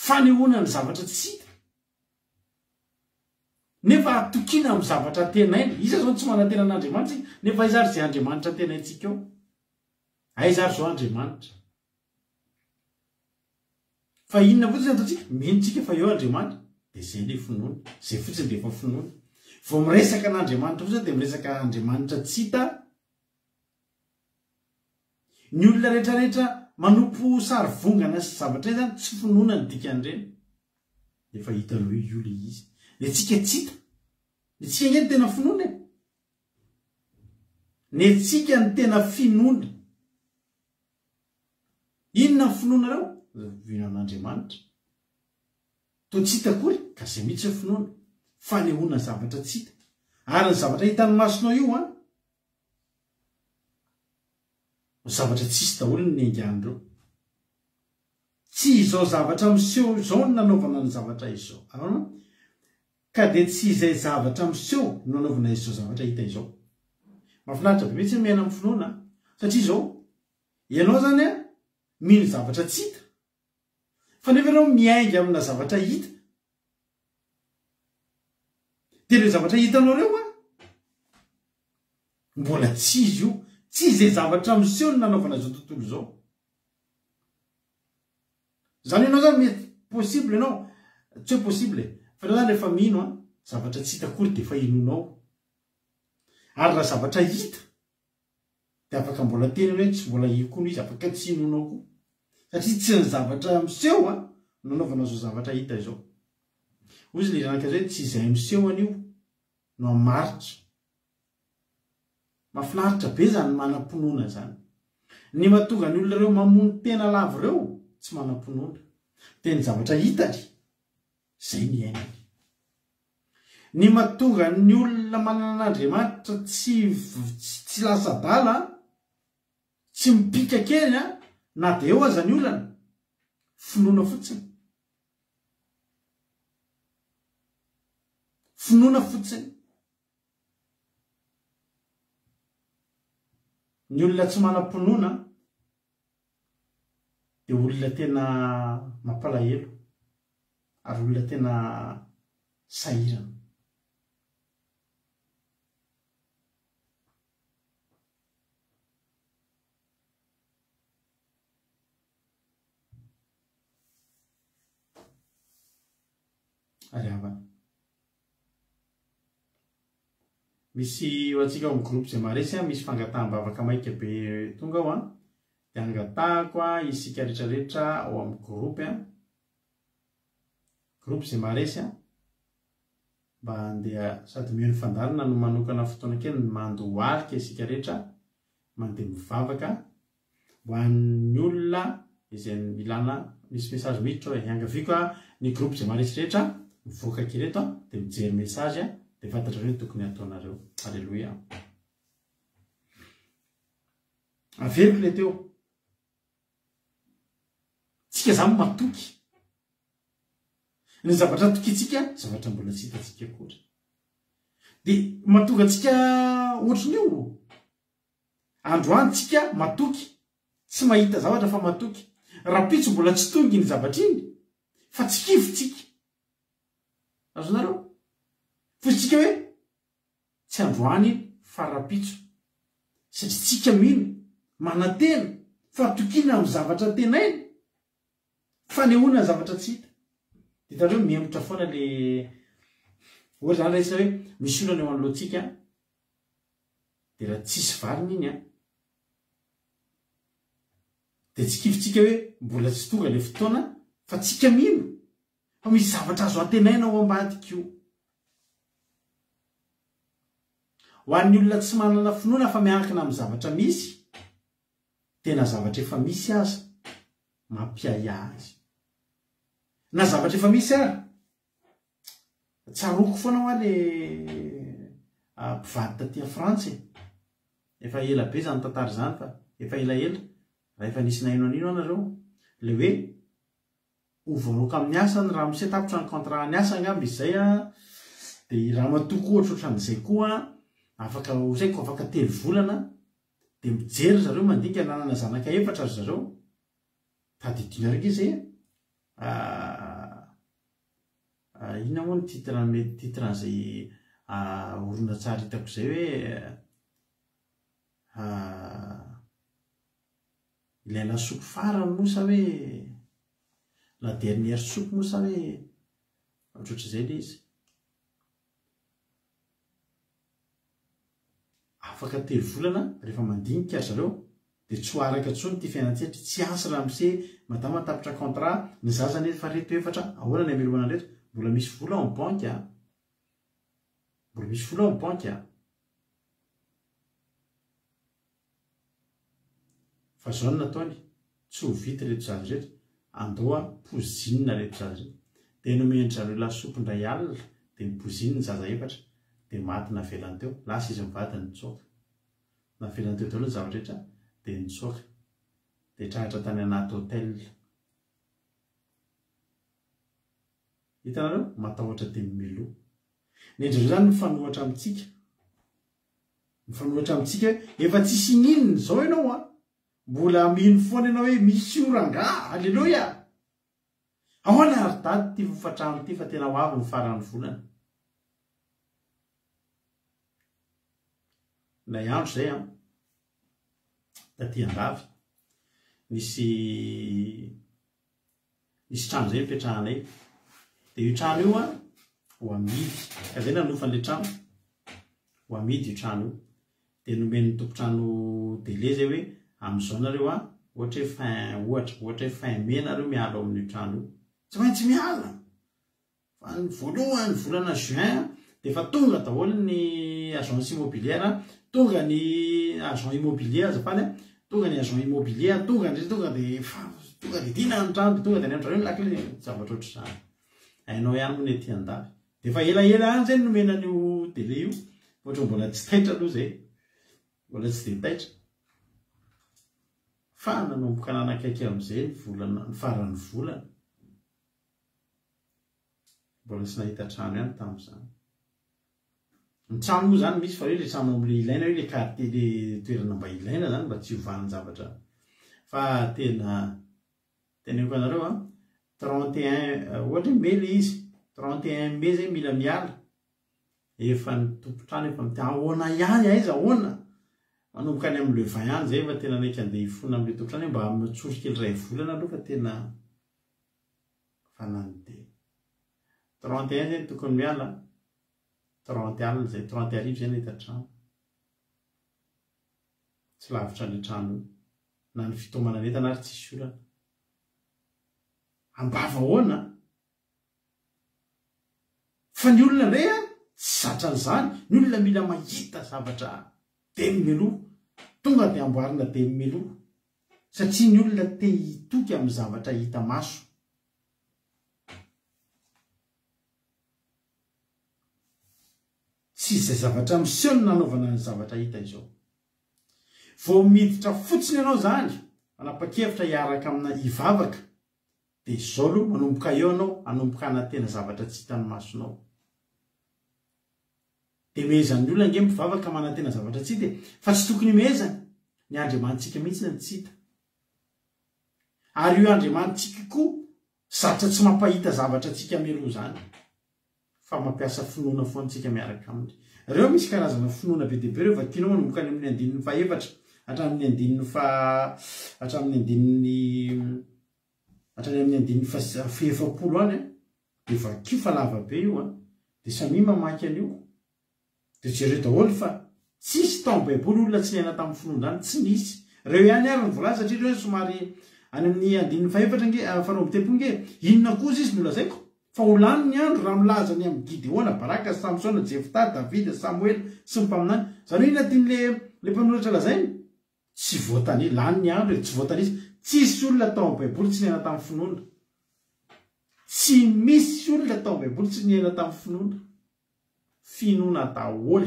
fanehoana ny zavatra tsy hita nefa atokiana amin'ny zavatra tenaina isa zao tsy manantena an'Andriamanitra nefa izary izay Andriamanitra tenaintsika eo aizary zao Andriamanitra fa inona fotsiny ataontsika menitsika fa eo Andriamanitra dia zay le finoana zay fotsiny dia efa finoana vao miresaka an'Andriamanitra fotsiny dia miresaka Andriamanitra tsy hita ny olona rehetrarehetra manompo sary vongana sy zavatra zany tsy finoana ny dikan'ireny dia efa hita hoe io le izy dia tsika tsy hita ny tsika ingeny tena finoana ny tsika ny tena finoana inona ny finoana reo vinan'Andriamanitra to tsy hita kory ka zay mihitsy finoana fanehoana zavatra tsy hita ary ny zavatra hitan'ny masonao io zavatra tsisy daholo ny aingan'ireo tsy izao zavatra miseho izao no nanaovana ny zavatra izao ka dia tsy izay zavatra miseho no nanaovana izao zavatra hita izao mahafinaritra be mihitsy miaina amin'ny finoana satria izao ianao zany mino zavatra tsy hita fa nefa ianao miainga amina zavatra hita dia le zavatra hitanao reo mbola tsy izy io tsy izay zavatra miseho no nanaovana izao tontolo izao zany ianao zany mety possible ianao tsy hoe possible fa ianao zany rehefa mino zavatra tsy hita kory dia efa inonao ary raha zavatra hita dia afaka mbola teny hoe tsy mbola iko no izy afaka tsy inonao koa satria tsy ny zavatra miseho no nanaovana izao zavatra hita izao ozy le ranaka zay tsy izay miseho an'io no maritra mahafinaritra be zany manam-pinoana zany ny mahatonga ny olona ireo mamono tena lavo ireo tsy manam-pinoana dia ny zavatra hitany zay ny ainany ny mahatonga ny olona manana an'Andriamanitra tsy lasa-dala tsy mipika kely na dia eo aza ny olana finoana fotsiny finoana fotsiny ny olona tsy manam-pinoana dia olona tena mampalahelo ary olona tena sahirana ary havana misy ho antsika ao amin'ny groupe zay maresy misy fangataham-bavaka maika be tonga ao dia angatahako isika rehetrarehetra ao amin'ny groupe zay maresy mba handeha sady miheno fandarina no manokana fotoana kely mandohalika isika rehetra mandeha mivavaka ho an'ny olona izay milana misy message miditra hoe angaviko ny groupe zay maresy rehetra mivoaka kireto dia mijery message dia fantatra hoe tokony ataonareo alleloia averiko le teo tsika zany matoky ny zavatra tokitsika zavatra mbola tsy hitatsika kory dia mahatonga antsika ohatran'io androany tsika matoky tsy mahita zavatra fa matoky rapitso mbola tsy tongy ny zavatra iny fa tsy kivotsika azonareo fotsika hoe tsy androany fa rapitso satria tsika mino manantena fa tokiana amin'ny zavatra tenainy fanehoana zavatra tsy hita ditareo miembotra foana le ohatra zany resina hoe misy olana eo anoloantsika de raha tsisy valiny iny a de tsy kifitsika hoe mbola tsy tonga le fotoana fa tsika mino fa misy zavatra azo antenaina ao ambadik'io ho an'ny olona tsy manana finoana fa miankina amin'ny zavatra misy tena zavatra efa misy aza mampiaya azy na zavatra efa misy ary tsaroko foana ho a le mpivady taty Frantsa efa ela be zany tantara zany fa efa elaela raha efa nisy naino anino anareo le hoe ovaroka amin'ny asany raha misetapotra ny contrat ny asa angamba izay a de raha matoko ohatrohatran'izay koa afaka osaiko afaka 3 volana de mijery zareo mandinika nanana zanaka 4 ry zareo tadidina raiky izy ina moa ny titran'izay orona tsara hitako zay hoe ilay lasopy farany mosa hoe la dernière soupe mosa hoe ohatroatra zay le izy afaka 3 volana rehefa mandinika zareo de tsy ho araka tsony ty fiainantsehatra tsy asa raha mise madama tapitra contrat ny zazany efa reto 4 ahoana ny ameloana reto mbola misy vola en banque mbola misy vola en banque fa zao ny nataony tsy ho vita reto zazy reto andoa pozinina reto zazy reto de nomendry zareo lasopy ndray alina de mipozininy zaza 4 de maty navelany teo lasa izy mivady nitsoaka navelany teo daholo ny zavatra rehetra de nitsoaka de trahatra tany anaty hôtel hitanareo matahotra de mimelo nendreo zany mifanohatra amitsika efa tsisy nininy zao ianao a mbola mino foana ianao hoe misy oranga alleloia ahoana ary dady ty vofatrano ty fa tena ho avy ny farany volana na andro zay taty andavy nisy trano zay mipetrahanay de io trano io ho amidy ka zay nanofan'le trano ho amidy io trano io de nomen'ny tompotrano délai zay hoe am'izao nareo ohatra hoe fin mai nareo miala ao amin'io trano io tsy maintsy miala fa ny voalohany volana juin de fa tonga daholo ny agence immobilière tonga ny agent immobilier azafany tonga ny agent immobilier tonga de dina ny trano de tonga de ny andro lakle zavatra ohatry zany ainao ihany moa ny aty andavy de fa elaela any zay nomenan'io délai io ohatra mbola tsy taitra aloha zay mbola tsy de taitra fa nanomboka nanakaiky am'izay ny farany volana mbola tsy nahita trano ihany tam'izany ny trano moa zany misy fa hoe le trano am'le ilaina hoe le quartier le toerana mba ilaina zany mba tsy hovan'ny zavatra fa tena eko anareo 31 ohatra mai le izy 31 mai zay mila miala efa ny tompotrano efa mity ahoana ihany aiza ahoana manomboka any am'le 20 ihany zay fa tena naiky andeha hifona am'le tompotrano mba mitsory kely ray volana aloha fa tena fanany de 31 zay tokony miala 30 alina zay 30 arivo zay nahita trano tsy lavitra le trano na ny fitomana netana ary tsisy olana ambava ahoana fa ny olona ndray tsy zatra n'izany ny olona mila mahita zavatra de mimelo tonga de amboarina de mimelo satria ny olona te hitoky amin'ny zavatra hita maso tsy izay zavatra miseho ny nanaovana ny zavatra hita izao vao miditra fotsiny ianao zany anapa-kevitra hiaraka amina hivavaka de zao aloha manomboka eo anao anomboka anatena zavatra tsy hitany masonao de mehezan'ny olona nge mivavaka manantena zavatra tsy hita fa tsy tokony mehezany ny andriamanitsika mihitsy ny tsy hita ary io andriamanitsika koa zatra tsy mampahita zavatra tsika melo zany fa mampiasa finoana foantsika miaraka aminy reo misy karazana finoana be deabe reo vakinao manomboka any amin'ny andininy faefatra hatramin'ny andininy hatramin'ny andininy fefapolo any de vakio fa lavabe io a de samy mamaky an'io de jereo daholo fa tsisy tao baiboly olona tsy niaina tamin'ny finoana any tsy nisy reo ihany ary ny volazy satria reo somary any amin'ny andininy faefatra nge faharoa tempo nge inona koza izy nolazaiko fa olany ny andro raha milaza ny amin'ny Gideona Baraka Samsona Jefta Davida Samuel sy ny mpaminany zany hoe inona tian'le mpanoratra lazainy tsy voatany lany ny andro tsy voatany izy tsisy olona tao amin'ny baiboly tsy niaina tamin'ny finoana tsy misy olona tao amin'ny baiboly tsy niaina tamin'ny finoana daholo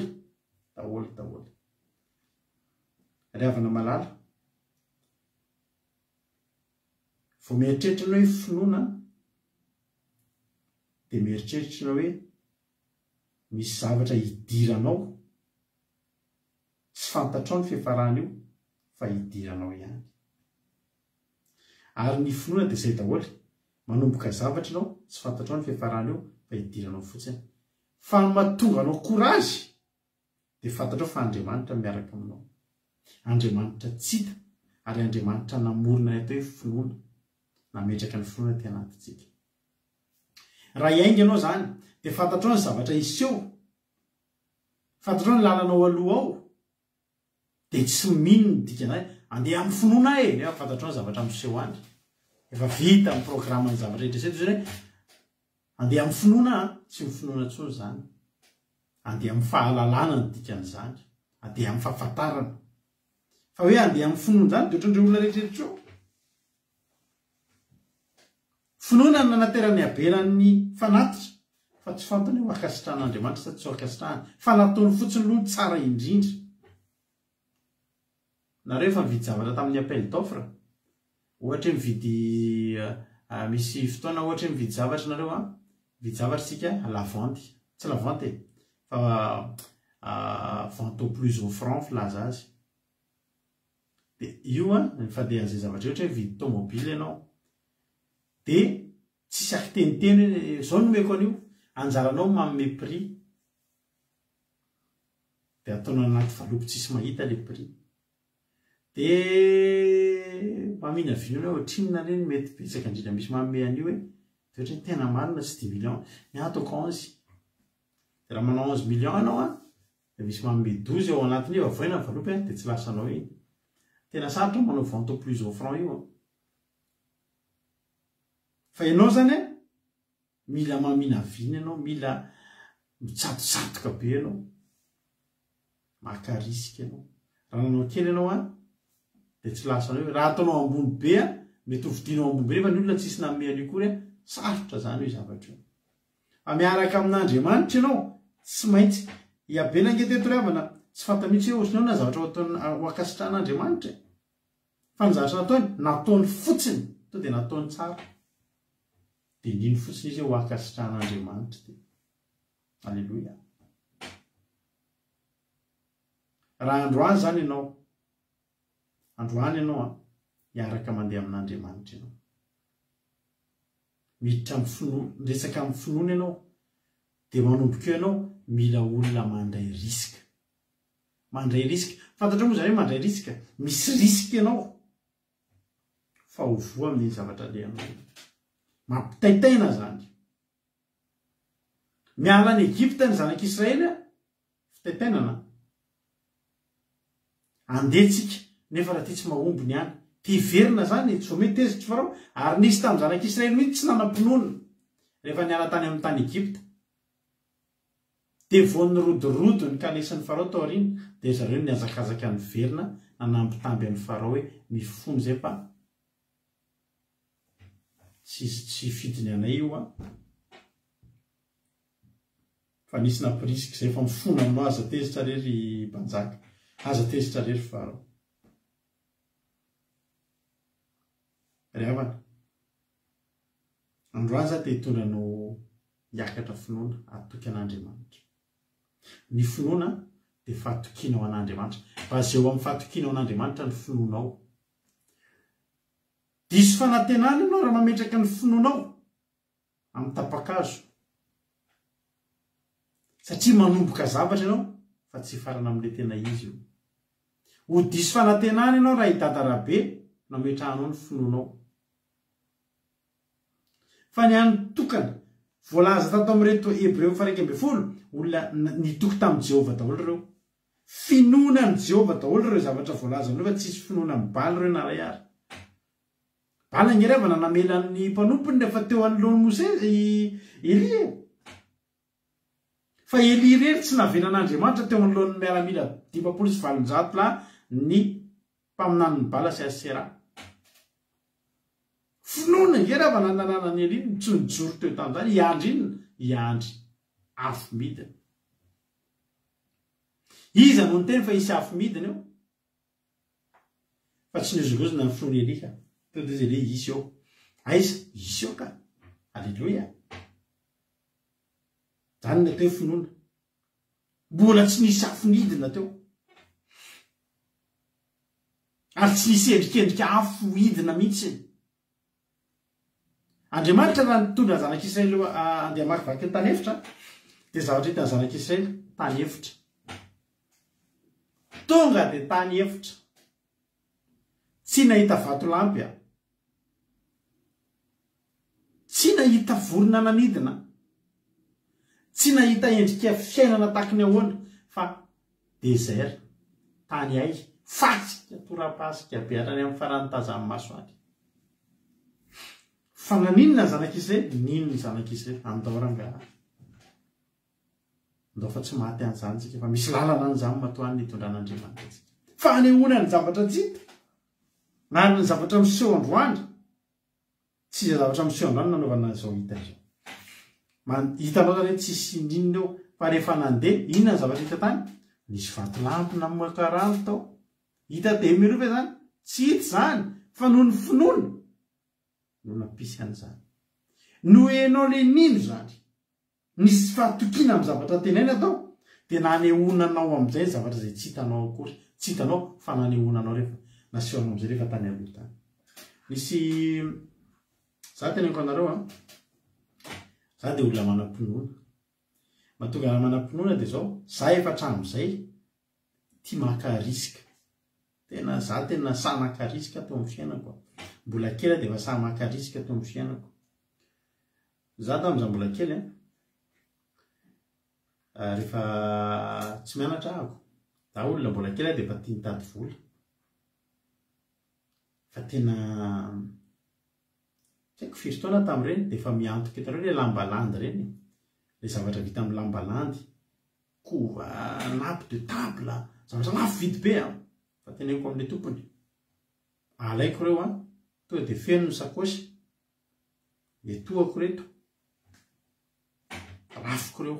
ry havana malala vao mieritreritrana hoe finoana de mieritreritrana hoe misy zavatra hidiranao tsy fantatrao ny fiafarana io fa hidiranao ihany ary ny finoana de zay daholo manomboka zavatra anao tsy fantatrao ny fiafarana io fa hidiranao fotsiny fa mahatonga anao korazy de fantatrao fa Andriamanitra miaraka aminao Andriamanitra tsita ary Andriamanitra namorona ny atao hoe finoana nametraka ny finoana ty anatintsika raha iainga ianao zany de fantatrao ny zavatra iseho fantatrao ny lalanao aloha ao de tsy mininy dikanay andeha amin'ny finoana nefa fantatrao ny zavatra miseho any efa vita amin'ny programme ny zavatra rehetra zay zany andeha amin'ny finoana tsy mifinoana tsony zany andeha amin'ny fahalalana ny dikan'izany andeha amin'ny fahafantarana fa hoe andeha amin'ny finoana zany de ohatrandreo olona rehetrarehetra finoana ny nanaterany abelan'ny fanatitra fa tsy fantany ho akasitrahan'Andriamanitra sa tsy ho akasitrahany fa nataony fotsiny aloha tsara indrindra nareo efa mividy zavatra tamin'ny appel d'offre ohatra mividy misy fotoana ohatra mividy zavatra nareo mividy zavatra tsika lavanty tsy lavanty fa vente au plus offrant filaza azy de io ny fadehan'izay zavatra ohatra mividy tomobily ianao de tsisy akiteniteny hoe zao nomeko an'io anjaranao manome prix de ataonao anaty valopy tsisy mahita le prix de mamina vinona hoe otrinona reny mety betsaka indrindra misy manome an'io hoe de ohatra ny tena marina tsy 10 millions ny ataoko 11 de raha manao 11 millions anao de misy manome 12 ao anatiny io avoina ny valopy de tsy lasanao iny tena sarotra manao vente au plus offrant io fa ianao zany mila mamina vina ianao mila mitsatosatoka be ianao maka risika ianao raha nanao kely ianao de tsy lasanao io raha ataonao ambony be mety hovidinao ambony be nefa ny olona tsisy nanome an'io kory sarotra zany io zavatra io fa miaraka amin'Andriamanitra ianao tsy maintsy iabela nge teto ry havana tsy fanta mihitsy hoe ohatrinao na zavatra ho akasitrahan'Andriamanitra fa ny zavatra nataony fotsiny to de nataony tsara de indriny fotsiny izy ho akasitrahan'Andriamanitra de alleluia raha androany zany ianao androany ianao miaraka mandeha amin'Andriamanitra ianao miditra amin'ny finoana resaka amin'ny finoana ianao de manomboka eo ianao mila olona mandray risika fantatrao moa zany hoe mandray risika misy risika ianao fa ho voa amin'ny zavatra lehanao mampitaitaina zany miala any Egypte ny zanak'Israely fitaitainana andetsika nefa raha ty tsy mahombony any ty verina zany tsy mety tezitra farao ary nisy tamin'ny zanak'Israely mihitsy tsy nanam-pinoana rehefa niala tany amin'ny tany Egypte de vo nyrodorodo ny kanesan'ny farao tao aoriana de zareo ny azakazaka ny verina nanambitamby an'ny farao hoe mifono zay fa tsy fidiny anay io fa nisy napirisika zay fa mifono aminao aza tezitra rery mpanjaka aza tezitra rery farao ry havana androany za te hitondra no hiakatra finoana atoky an'Andriamanitra ny finoana de fahatokinao an'Andriamanitra fa zeo amin'ny fahatokinao an'Andriamanitra ny finoanao diso fanantenana ianao raha mametraka ny finoanao amin'ny tapakazo satria manomboka zavatra ianao fa tsy farana amin'le tena izy io ho diso fanantenana ianao raha hidadarabe nametrahanao ny finoanao fa ny any tokana voalaza tato amin'reto hebreo faraika amby folo olona nitoko tamin'i Jehova daholo reo finoana ny Jehova daholo reo zavatra voalaza fa tsisy finoana amin'ny Baal reo na ray ary Baal ngerevana namelan'ny mpanompony rehefa teo anoloan'ny Mose Elia fa Elia rery tsy navenan'Andriamanitra teo anoloan'ny miaramila 570 la ny mpaminan'ny Baal sy Asera finoana ngerevana nananany Elia nitsonjoro teo tamin'izany iandry afo midina iza no nyteny fa isy afo midina eo fa tsy nozongozona ny finoana Elia ka teo de Elia isy eo aiza isy eo ka alleluia zany nateo finoana mbola tsy nisy afo midina teo ary tsy nisy endrikendrika afo midina mihitsy Andriamanitra raha nitondra ny zanak'Israely andeha hamaky vaky ny tany efitra dia zavatra hitany zanak'Israely tany efitra tonga dia tany efitra tsy nahita vato lampy tsy nahita vorona nanidina tsy nahita endrika fiainana tahaka ny ahoana fa désert tany ay fasika torapasika be hatrany amin'ny farany tazan'ny masoandro fa naninona zanak'Israely ninona zanak'Israely amin'ny daoranga ndao fa tsy maty an'izany tsika fa misy lalana an'izany matoany nitondran'Andriamanitra tsika fa anehoana ny zavatra tsy hita na ny zavatra miseho androandro tsy izay zavatra miseho androandro nanaovana izao hita izao hitanao zany hoe tsisy ninona eo fa rehefa nandeha inona ny zavatra hita tany nisy vatolampy namoaka rano tao hita de mirova zany tsy hita zany fa noho ny finoana no nampisy an'izany no enao le nino zany nisy fahatokiana amin'ny zavatra tenaina atao dia nanehoananao amin'izay zavatra izay tsy hitanao akory tsy hitanao fa nanehoananao rehefa nasehonao amin'izay rehefa tany aloha tany nisy za teneniko anareo za dia olona manam-pinoana mahatonga manam-pinoana dia zao za efa hatramin'izay tia maka risika tena za tena sa maka risika tao amin'ny fiainako mbola kely dia efa sa maka risika tao amin'ny fiainako za tamin'iza mbola kely rehefa tsy mianatra ahako za olona mbola kely dia efa tia mitady vola fa tena tsy haiko firy taona tamin'ireny dia efa miantoka hitanao le lambalandy reny le zavatra vita amin'ny lambalandy kova nappe de table zavatra lafo vidy be fa teneniko amin'ny tompony alaiko reo tonga dia feno ny sakosy etoako reto rafiko reo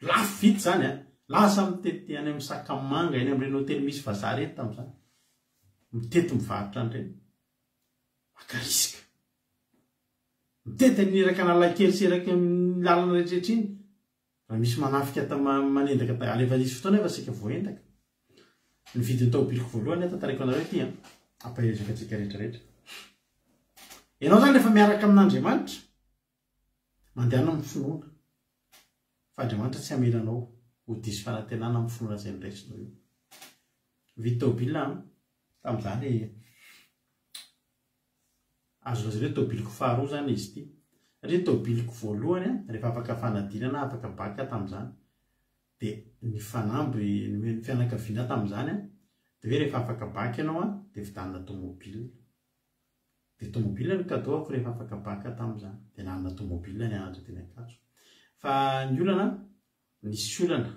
lafo vidy zany lasa mitety any amin'ny Sakamanga eny amin'ireny hotely misy vazaha reto tamin'izany mitety mivarotra an'ireny maka risika mitety niraka nalahy kely sy iraka amin'ny lalana rehetrarehetra iny raha misy manafika manendaka alefa nisy fotoana efa sika voendaka ny vidiny taobiliko voalohany tantarako anareo ity ampaherezaka antsika rehetrarehetra ianao zany rehefa miaraka amin'Andriamanitra mandehana amin'ny finoana fa Andriamanitra tsy hamelanao ho diso fanantenana amin'ny finoana izay niraisinao io vidy taobila tamin'izany azoazy hoe taobiliko faharoa zany izy ity satria taobiliko voalohany rehefa afaka fanadinana afaka baka tamin'izany dia ny fanamby ny fianakaviana tamin'izany dia hoe rehefa afaka baka ianao dia vidanina tomobile dia tomobile ny kadoako rehefa afaka baka tamin'izany dia nanana tomobile ny anatra teny Ankatso fa ny olana nisy olana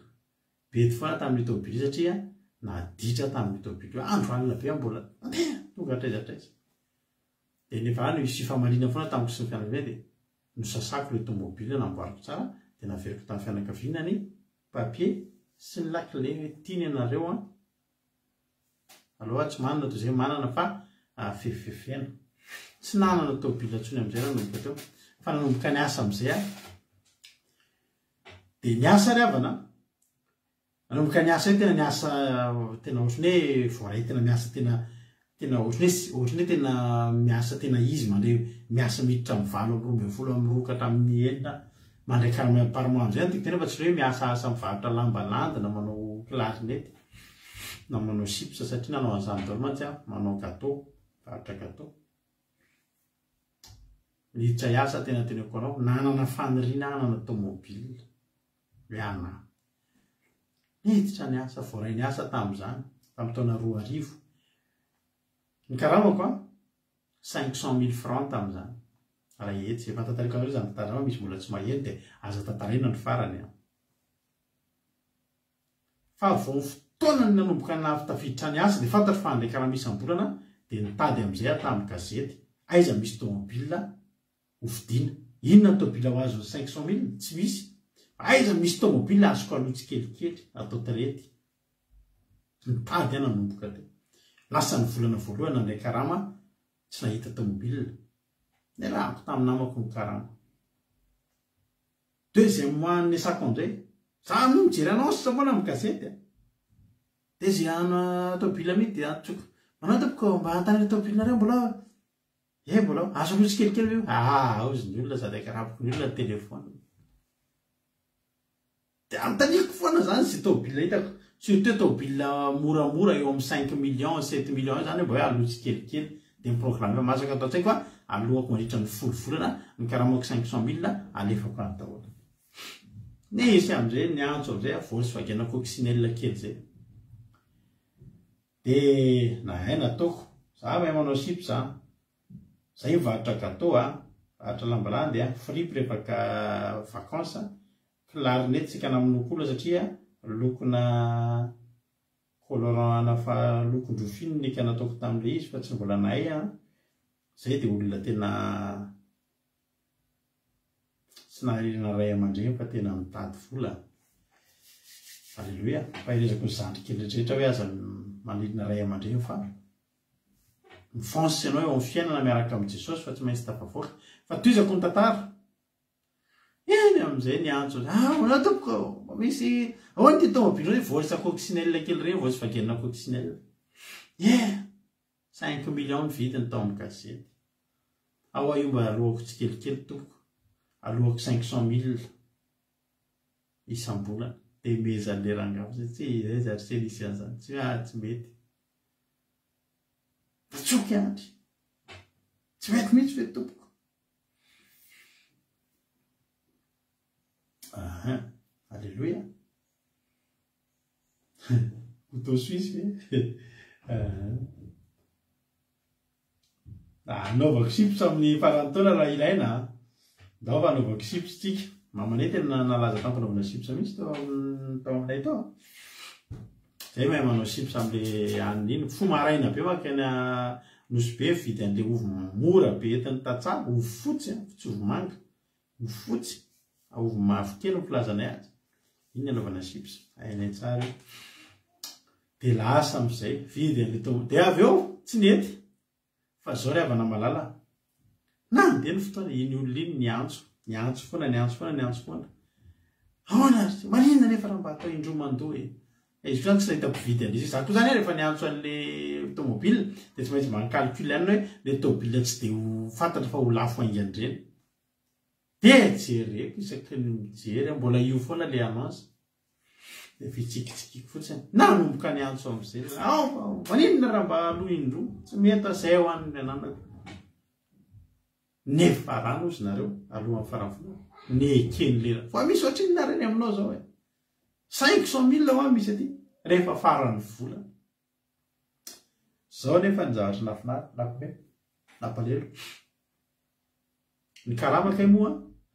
bety foana tamin'ny tomobile satria naditra tamin'ny tomobile andro alina be mbola tonga atraizatraiza dia nefa any misy famarina foana tamiko sy ny fianakaviana dia nosasako le tomobile namboariko tsara dia naveriko tamin'ny fianakaviana ny papier sy ny lakile tiany ianareo aloha tsy manana toy izay manana fa fefefena tsy nanana tomobile ntsony amin'izay nanomboka teo fa nanomboka ny asa amin'izay dia ny asa ryavana nanomboka ny asa hoe tena ny asa tena ohatrany hoe voaray tena miasa tena ohatrany hoe tena miasa tena izy mandray miasa miditra amin'ny 20 amin'ny 10 amin'ny 9 mandray parmois zay tiko tena fa tsy hoe miasa asa mivarotra lambalandy na manao clarinety na manao chips satria nanao an'izany daholo mantsy manao gâteau varotra gâteau niditra iasa tena teneko anao nanana faniriana anana tomobile iana niditra ny asa voray ny asa tamin'izany tamin'ny taona 2000 ny karamako a 500 000 francs tamin'izany raha etsy efa tantariko anareo zany tarama misy mbola tsy maheno dia aza tantarena ny farany a fa vao fotoana ny nanomboka nafitafiditra ny asa dia fantatra fa an'ilay karaha misy ambolana dia nitady amin'izay aho tamin'ny gazety aiza misy tomobile hovidiana inona ny tomobile ho azo 500 000 tsy misy aiza misy tomobile azoko alotsy kelikely atao tarety nitady ana nanomboka teo lasa ny volana voalohany an'ilay karama tsy nahita tomobile ny rahako tamin'ny namako ny karama deuxième mois ny asako amin'izay za no mijery annonce foana amin'ny gazety dia zay ana tomobile mihitsy dia antsoko manao tompoko mba antanira tomobilenareo mbola azo alotsy kelikely ozy ny olona sady akaraboko ny olona telefona dia antaniko foana zany sy tomobile hitako surtout tomobile moramora eo amin'ny 5 millions 7 millions zany mba hoe alotsy kelikely dia miprograme masaka atao tsaiko a alohako mandritra ny folovolana ny karamako 500 000 alefako any daholo nisy amin'izay ny antso amin'izay Volkswagen coccinelle kely zay dia nahay nataoko za mahay manao sip za zay mivarotra gâteau varotra lambalandy fripe rehefaka vacances clarinette tsika namin'nokolo satria lokona colorant fa lokon-drofiny nika nataoko tamin'ilay izy fa tsy mbola nahay zay dia olona tena tsy naharina ray aman-dreny fa tena mitady vola alleloia fa irezako ny zandry kely rehetrarehetra hoe aza manirina ray aman-dreny fa mifonce anao eo amin'ny fiainana miaraka amin'i Jesosy fa tsy maintsy tafavoaka fa toizako ny tantara eny amin'izay ny antso manao tompoko misy ahoana ty tomobile hoe Volkswagen coccinelle kely reny Volkswagen coccinelle 5 millions ny vidiny tao amin'ny gazety ao io mba alohako tsy kelikely tompoko alohako 500 000 isam-bolana dia meza lerangavo satria zay zarisy an'izany tsy mety tsoky andry tsy mety mihitsy hoe tompoko alleloia couteau suisse anaovako sips amin'ny farany taona raha ilaina ndao fa anaovako sips tsika mamanay tena nalaza tampanaovana sips mihitsy tao aminay tao zay mahay manao sips amin'le anina iny fo maraina be manko any nosy be vidy an'le ovo mora be entiny tatsabo ovo fotsy tsy ovo manga ovo fotsy ovo mavokely ny filazanay azy iny anaovana sips hainay tsara dia lasa amin'izay vidy an'le tomo dia avy eo tsy nety fa zao ry havana malala nandeha ny fotoana iny olona iny ny antso foana ahoana maninona nefa raha mba atao indroa mandoa izy zany tsy nahita mpividy an'izy za koa zany rehefa niantso an'le tomobile dia tsy maintsy mba nicalcule anina hoe le tomobile tsy dia ho fantatra fa ho lafo aingan'ireny dia jereko isaky ny mijery mbola io foana le annonce dia fitsikitsikiko fotsiny nanomboka ny antso amin'izay maninona raha mba aloha indroa tsy mety zay ho an'ny ananako nefa rano ozy nareo alohan'ny faranvolana nekeny lera fa misy ohatriny nareny aminao zao 500 000 ho misy aty rehefa farany vola zao nefa ny zavatra nafinary nakobe nampalelo ny karamaka moa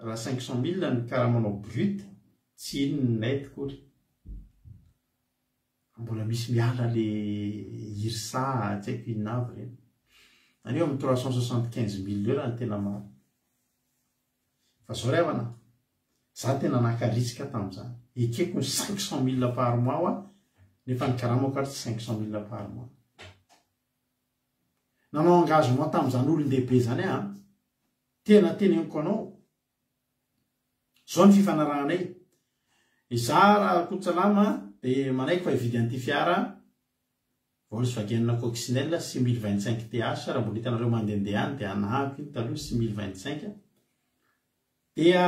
raha 500 000 ny karamanao brut tsy iny ny net kory mbola misy miala le irsa tsy haiko inavy reny anio amin'ny 375 000 euro ny tena maro fa zao revana za tena nakaritsika tamin'izany ekeko ny 500 000 par mois nefa ny karamako ary tsy 500 000 par mois nanao engagement tamin'izany olon-dehibe zany tena teneniko anao zao ny fifanarahanay iza raha kotsalama dia manaiky fa hividy an'ity fiara Volkswagen coccinelle 6025 TH raha mbola hitanareo mandehandeha any dia anampy iny taloha 6025 dia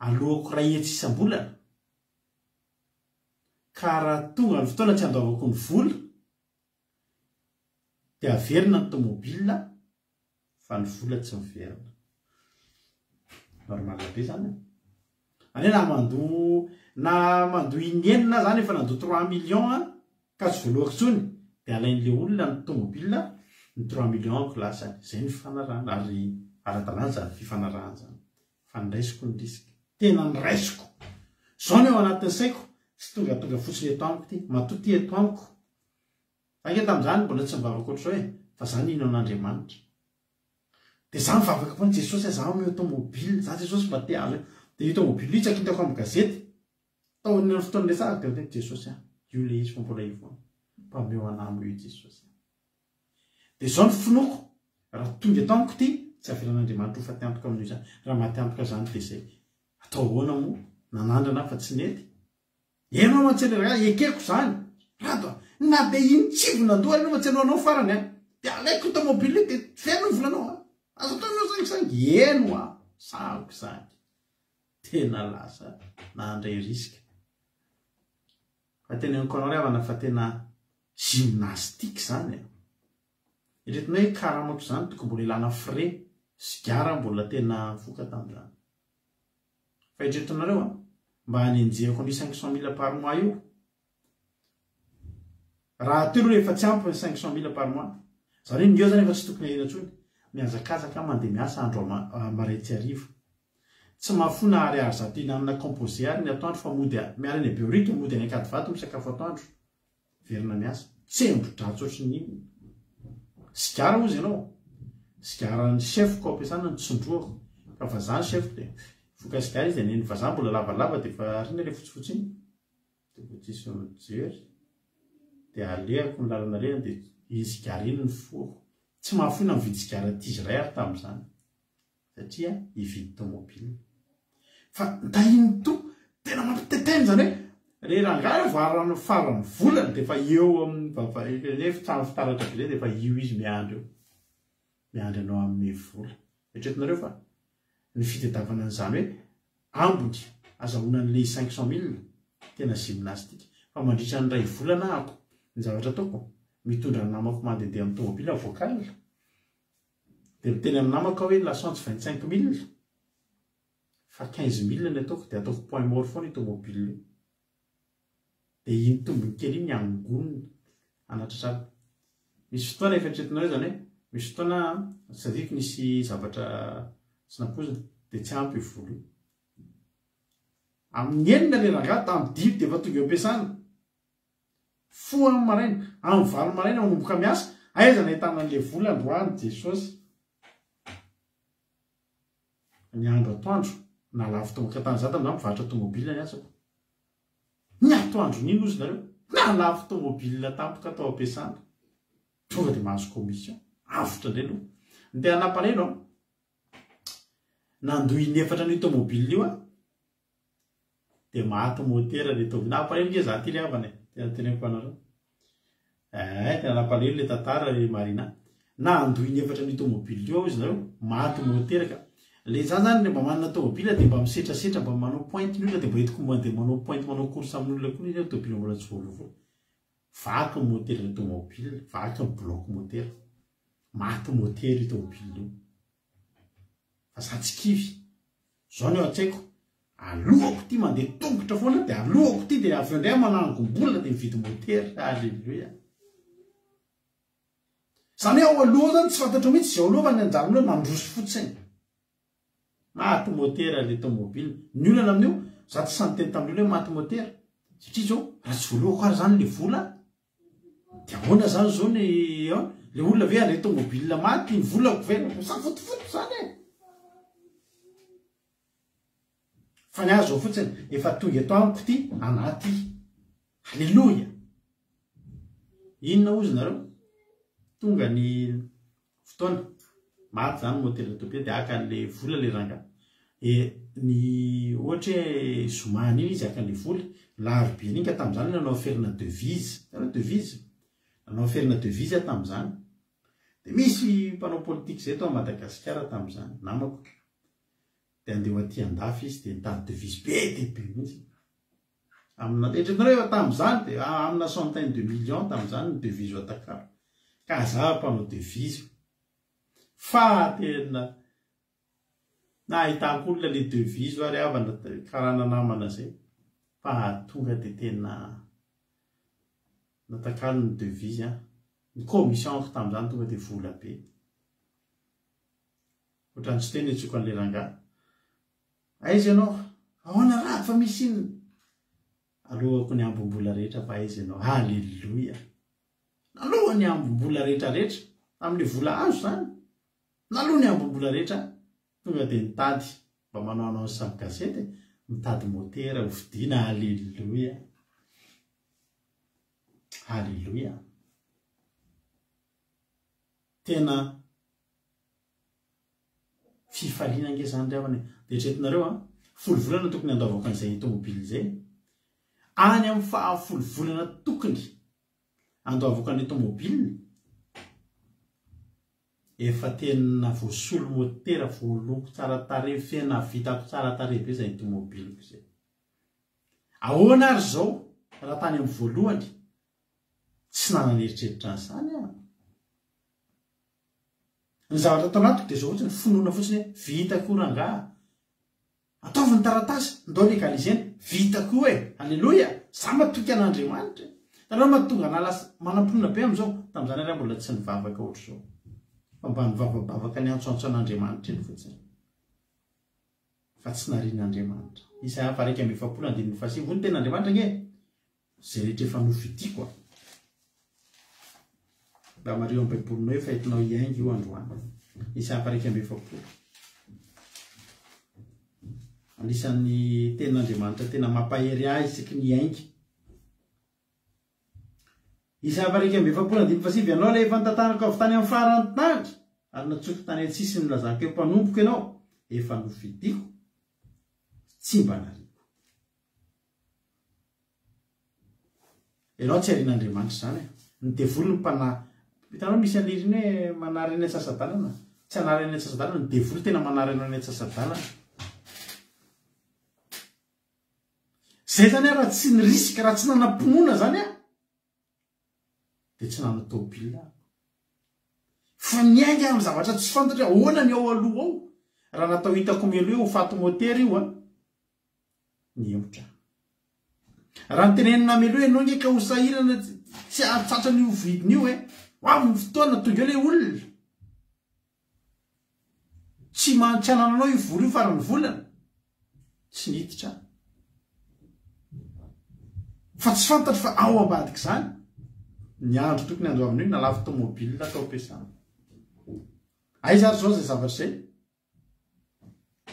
alohako ray hetsy isam-bolana ka raha tonga ny fotoana tsy andovako ny vola de averina ny tomobila fa ny vola tsy miverina normal be zany ane na mandoa inenina zany efa nandoa 3 millions ka tsy voalohako tsony de alain'le olona ny tomobila ny 3 millions ko lasany zay ny fanarahana ary ara-dalàna zany fifanarahana zany fa niraisiko ny risika tena niraisiko zao ny ao anatin'ny saiko tsy tonga fotsiny eto amiko ty matoty eto amiko ange tam'izany mbola tsy mivavaka oatra zao fa zany ino an'Andriamanitra de za mivavaka po ny Jesosy za ame automobile za Jesosy mba te azo de io tomobile io tsy akitako amin'ny gazety taon'ny fotoana lesahako de teny Jesosy io le izy fa mbola ivona mpameo anamo io Jesosy de zao ny finoko raha tonga eto amiko ty tsy avelan'Andriamanitra ho fa tiantoka amin'io zany raha mahatiantoka zany de zay atao ahoana moa nanandrana fa tsy nety enao mantsely raha ekeko zany raha na be ino-tsivona andoha anao mantsely anao farany de alaiko automobile de feno ny volanao azo ataonao zangy eno sako zany tena lasa nandray risika fa tena eniko anao ravana fa tena gymnastique zany iretinao hoe karamako zany toko mbola ilana frais sigara mbola tena foka tam'izany fa itretonareo mba hanenjehako ny 500 000 par mois io raha telo rehefa tsy ampy 500 000 par mois zany hoe nio zany efa tsy tokony ahina ntsony miazakazaka mandeha miasa andro maraitsy arivo tsy mahafona ariary zato inanina composé ary ny atoandro fa mody miara ny biorika mody any akady vato misakafo atoandro verina miasa tsembodratso otriny sigara ozy ianao sigara ny chefko ampiasana ny tsondroako ka fa zany chef de foka sigara izy de neny fa zany mbola lavalava de fa rina le fotsifotsy iny de botsisy mijery de aleako ny lalana reny de izy sigara iny ny foako tsy mahafona mividy sigara tizy ray ary tam'izany satria ividy tomobile fa tahiny to tena mampiteteny zany hoe re rangara varany farany volany de fa eo amin'ny trano fitaratra be de fa io izy miandro anao amin'ny vola etretinareo fa ny fitadiavana an'izany hoe ambony azahoana an'le 500 000 tena gymnastique fa mandritra ny ray volana ako ny zavatra ataoko mitondra ny namako mandehandeha amin'ny tomobile vocal de miteny amin'ny namako hoe lasance 25 000 fa 15 000 ny ataoko de ataoko point mort foana io tomobile io de iny tombony kely iny angonina anatrasara misy fotoana efa etretinareo zany hoe misy fotoana sadiko nisy zavatra tsy nampozina de tsy ampy io vola io amin'ny enina le rangahy tamin'ny dimy de efa tonga eo ampiasana fo amin'ny maraina amin'ny valo maraina manomboka miasa aiza nahitana an'le vola androany Jesosy ny andro atoandro na lafo tomboka tany za tam'izany mivarotra tomobile ny asako ny atoandro nino ozy nareo na lafo tomobile tampoka atao ampiasana tonga de mahazo commission avotra indray aloha ny tena nampalahelo nandoa inefatra ny tomobile io de maty motera le tomobile nampalahelo nge za ty le avany tena teneko anareo tena nampalahelo le tantara le marina nandoa inefatra ny tomobile io izy nareo maty motera ka le za zany mba manana tomobile de mba misetrasetra mba manao pointe ny olona de mba hitiko mandeha manao pointe manao course amin'olona koa izy tomobile mbola tsy voalovo vaky ny motera le tomobile vaky ny bloc motera maty motera io tomobile io fa za tsy kivy zao ny eo an-tsaiko alohako ty mandeha tongotra foana de alohako ty de avy indray manangom-bola de mividy motera alleluia zany ao aloha zany tsy fantatra mihitsy zay aloha fa ny anjara hoe mandroso fotsiny maty motera le tomobile ny olana amin'io za tsy sany teny tamin'olo hoe maty motera satria zao raha tsy voalohako ary zany le vola de ahoana zany zao ny le olona ve ale tomobile maty ny volako ve sa fotofoto zany fa ny azo fotsiny efa tonga eto amiko ty anaty alleluia inona ozy nareo tonga ny fotoana maty zany motera tomobile de aka an'le vola le ranga ny ohatra hoe zomany iny izy aka an'le vola larobe an'iny ka tam'izany nanao ferina devise nanao ferina devise tam'izany de misy mpanao politique zay to a Madagasikara tam'izany namako de andeha ho aty andafy izy de nitady devise be dehibe mihitsy amina etretinareo tam'izany de amina centaine de millions tam'izany ny devise ho atakaro ka za mpanao devizy fa tena nahitako olona le devizy ary avana karana namana zay fa tonga de tena natakalo ny devizy ny commission ko tamin'izany tonga de vola be ohatrany tsy teny etsoko an'le rangahy aizy ianao ahoana raha fa misy iny alohako ny ambom-bola rehetra fa aizy ianao halleloia naloha ny ambom-bola rehetra rehetra amin'le vola azo zany naloha ny ambom-bola rehetra tonga de nitady mba manao anao samy gazety mitady motera hovidiana halleloia halleloia tena fifaliana nge zany ravany de tretinareo folo volana tokony andaovako an'izay tomobily zay any amin'ny fahafolo volana tokony andaovako an'le tomobily efa tena voasolo motera voaloko tsara tare fena vitako tsara tare be zay tomobiliko zay ahoana ary zao raha tany amin'ny voalohany tsy nananeritreritra an'izany ny zavatra atao anatiko de zao ohatrany finoana fotsiny hoe vitako rangaha ataovy ny taratasy ndao legalizena vitako halleloia za matoky an'Andriamanitra tanao mahatonga nalasa manam-ponina be am'izao tam'izany raha mbola tsy nivavaka ohatr' zao fa mba nivavabavaka ny antsoantso an'Andriamanitra eny fotsiny fa tsy narian'Andriamanitra Isaia 1:7 vony ten'Andriamanitra nge zay rehetra efa nofidiko mba mareo amin'ny baibolinao efa hitinao iainga io androany Isaia 1:7 anisan'ny ten'Andriamanitra tena mampahery ahy isaky ny iainga Isaia 1:7 ianao le efa nitantarako avy tany amin'ny farany tany ary natsoky tany antsisy nilazako eo mpanompoka ianao efa nofidiko tsy mba nariko ianao tsy arian'Andriamanitra zany ny devoly ny mpana hitanao misy aniriny hoe manary any antsasadalana tsy anary any antsasadalana ny devoly tena manary anao any antsasadalana zay zany raha tsy ny risika raha tsy nanam-pinoana zany de tsy nana tobila fa niainga amin'ny zavatra tsy fantatra ahoana ny ao aloha ao raha natao hitako melo io ho faty motera io ny emotra raha nytenenina melo ianao nge ka ho sahirana tsy atsatra ny ovidiny io amin'ny fotoana tonga le olona tsy anananao io vory io farany volana tsy niditra fa tsy fantatra fa ao ambadika zany ny andro tokony andro amin'io nalafy tomobile atao ampiasana aiza ary zao zay zavatra zay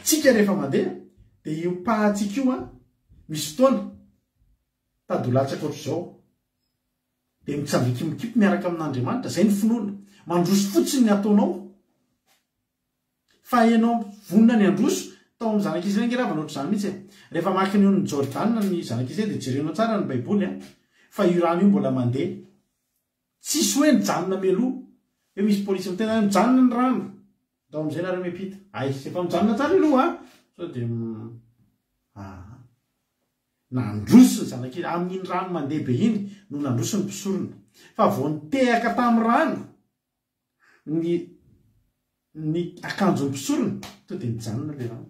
tsika rehefa mandeha de io pahatsika io misy fotoana tady holatsaka ohatr' zao de mitsambikimbikipy miaraka amin'Andriamanitra zay ny finoana mandroso fotsiny ny ataonao fa ianao vonona ny androso tao amin'ny zanak'izy ireny nge ravana ohatr' zany mihitsy rehefa maky ny Jordan ny zanak'izy ireny de jerenao tsara ny baiboly fa io rano io mbola mandeha tsisy hoe nijanona meloa hoe misy polisy mitena mijanona ny rano tao am'izay nareo miapita efa mijanona tsara aloha sao de nandroso ny zanak'izy amin'iny rano mandeha be iny no nandroso ny mpisorona fa vao nitehaka tamin'ny rano ny akanjo ny mpisorona to de nijanona le rano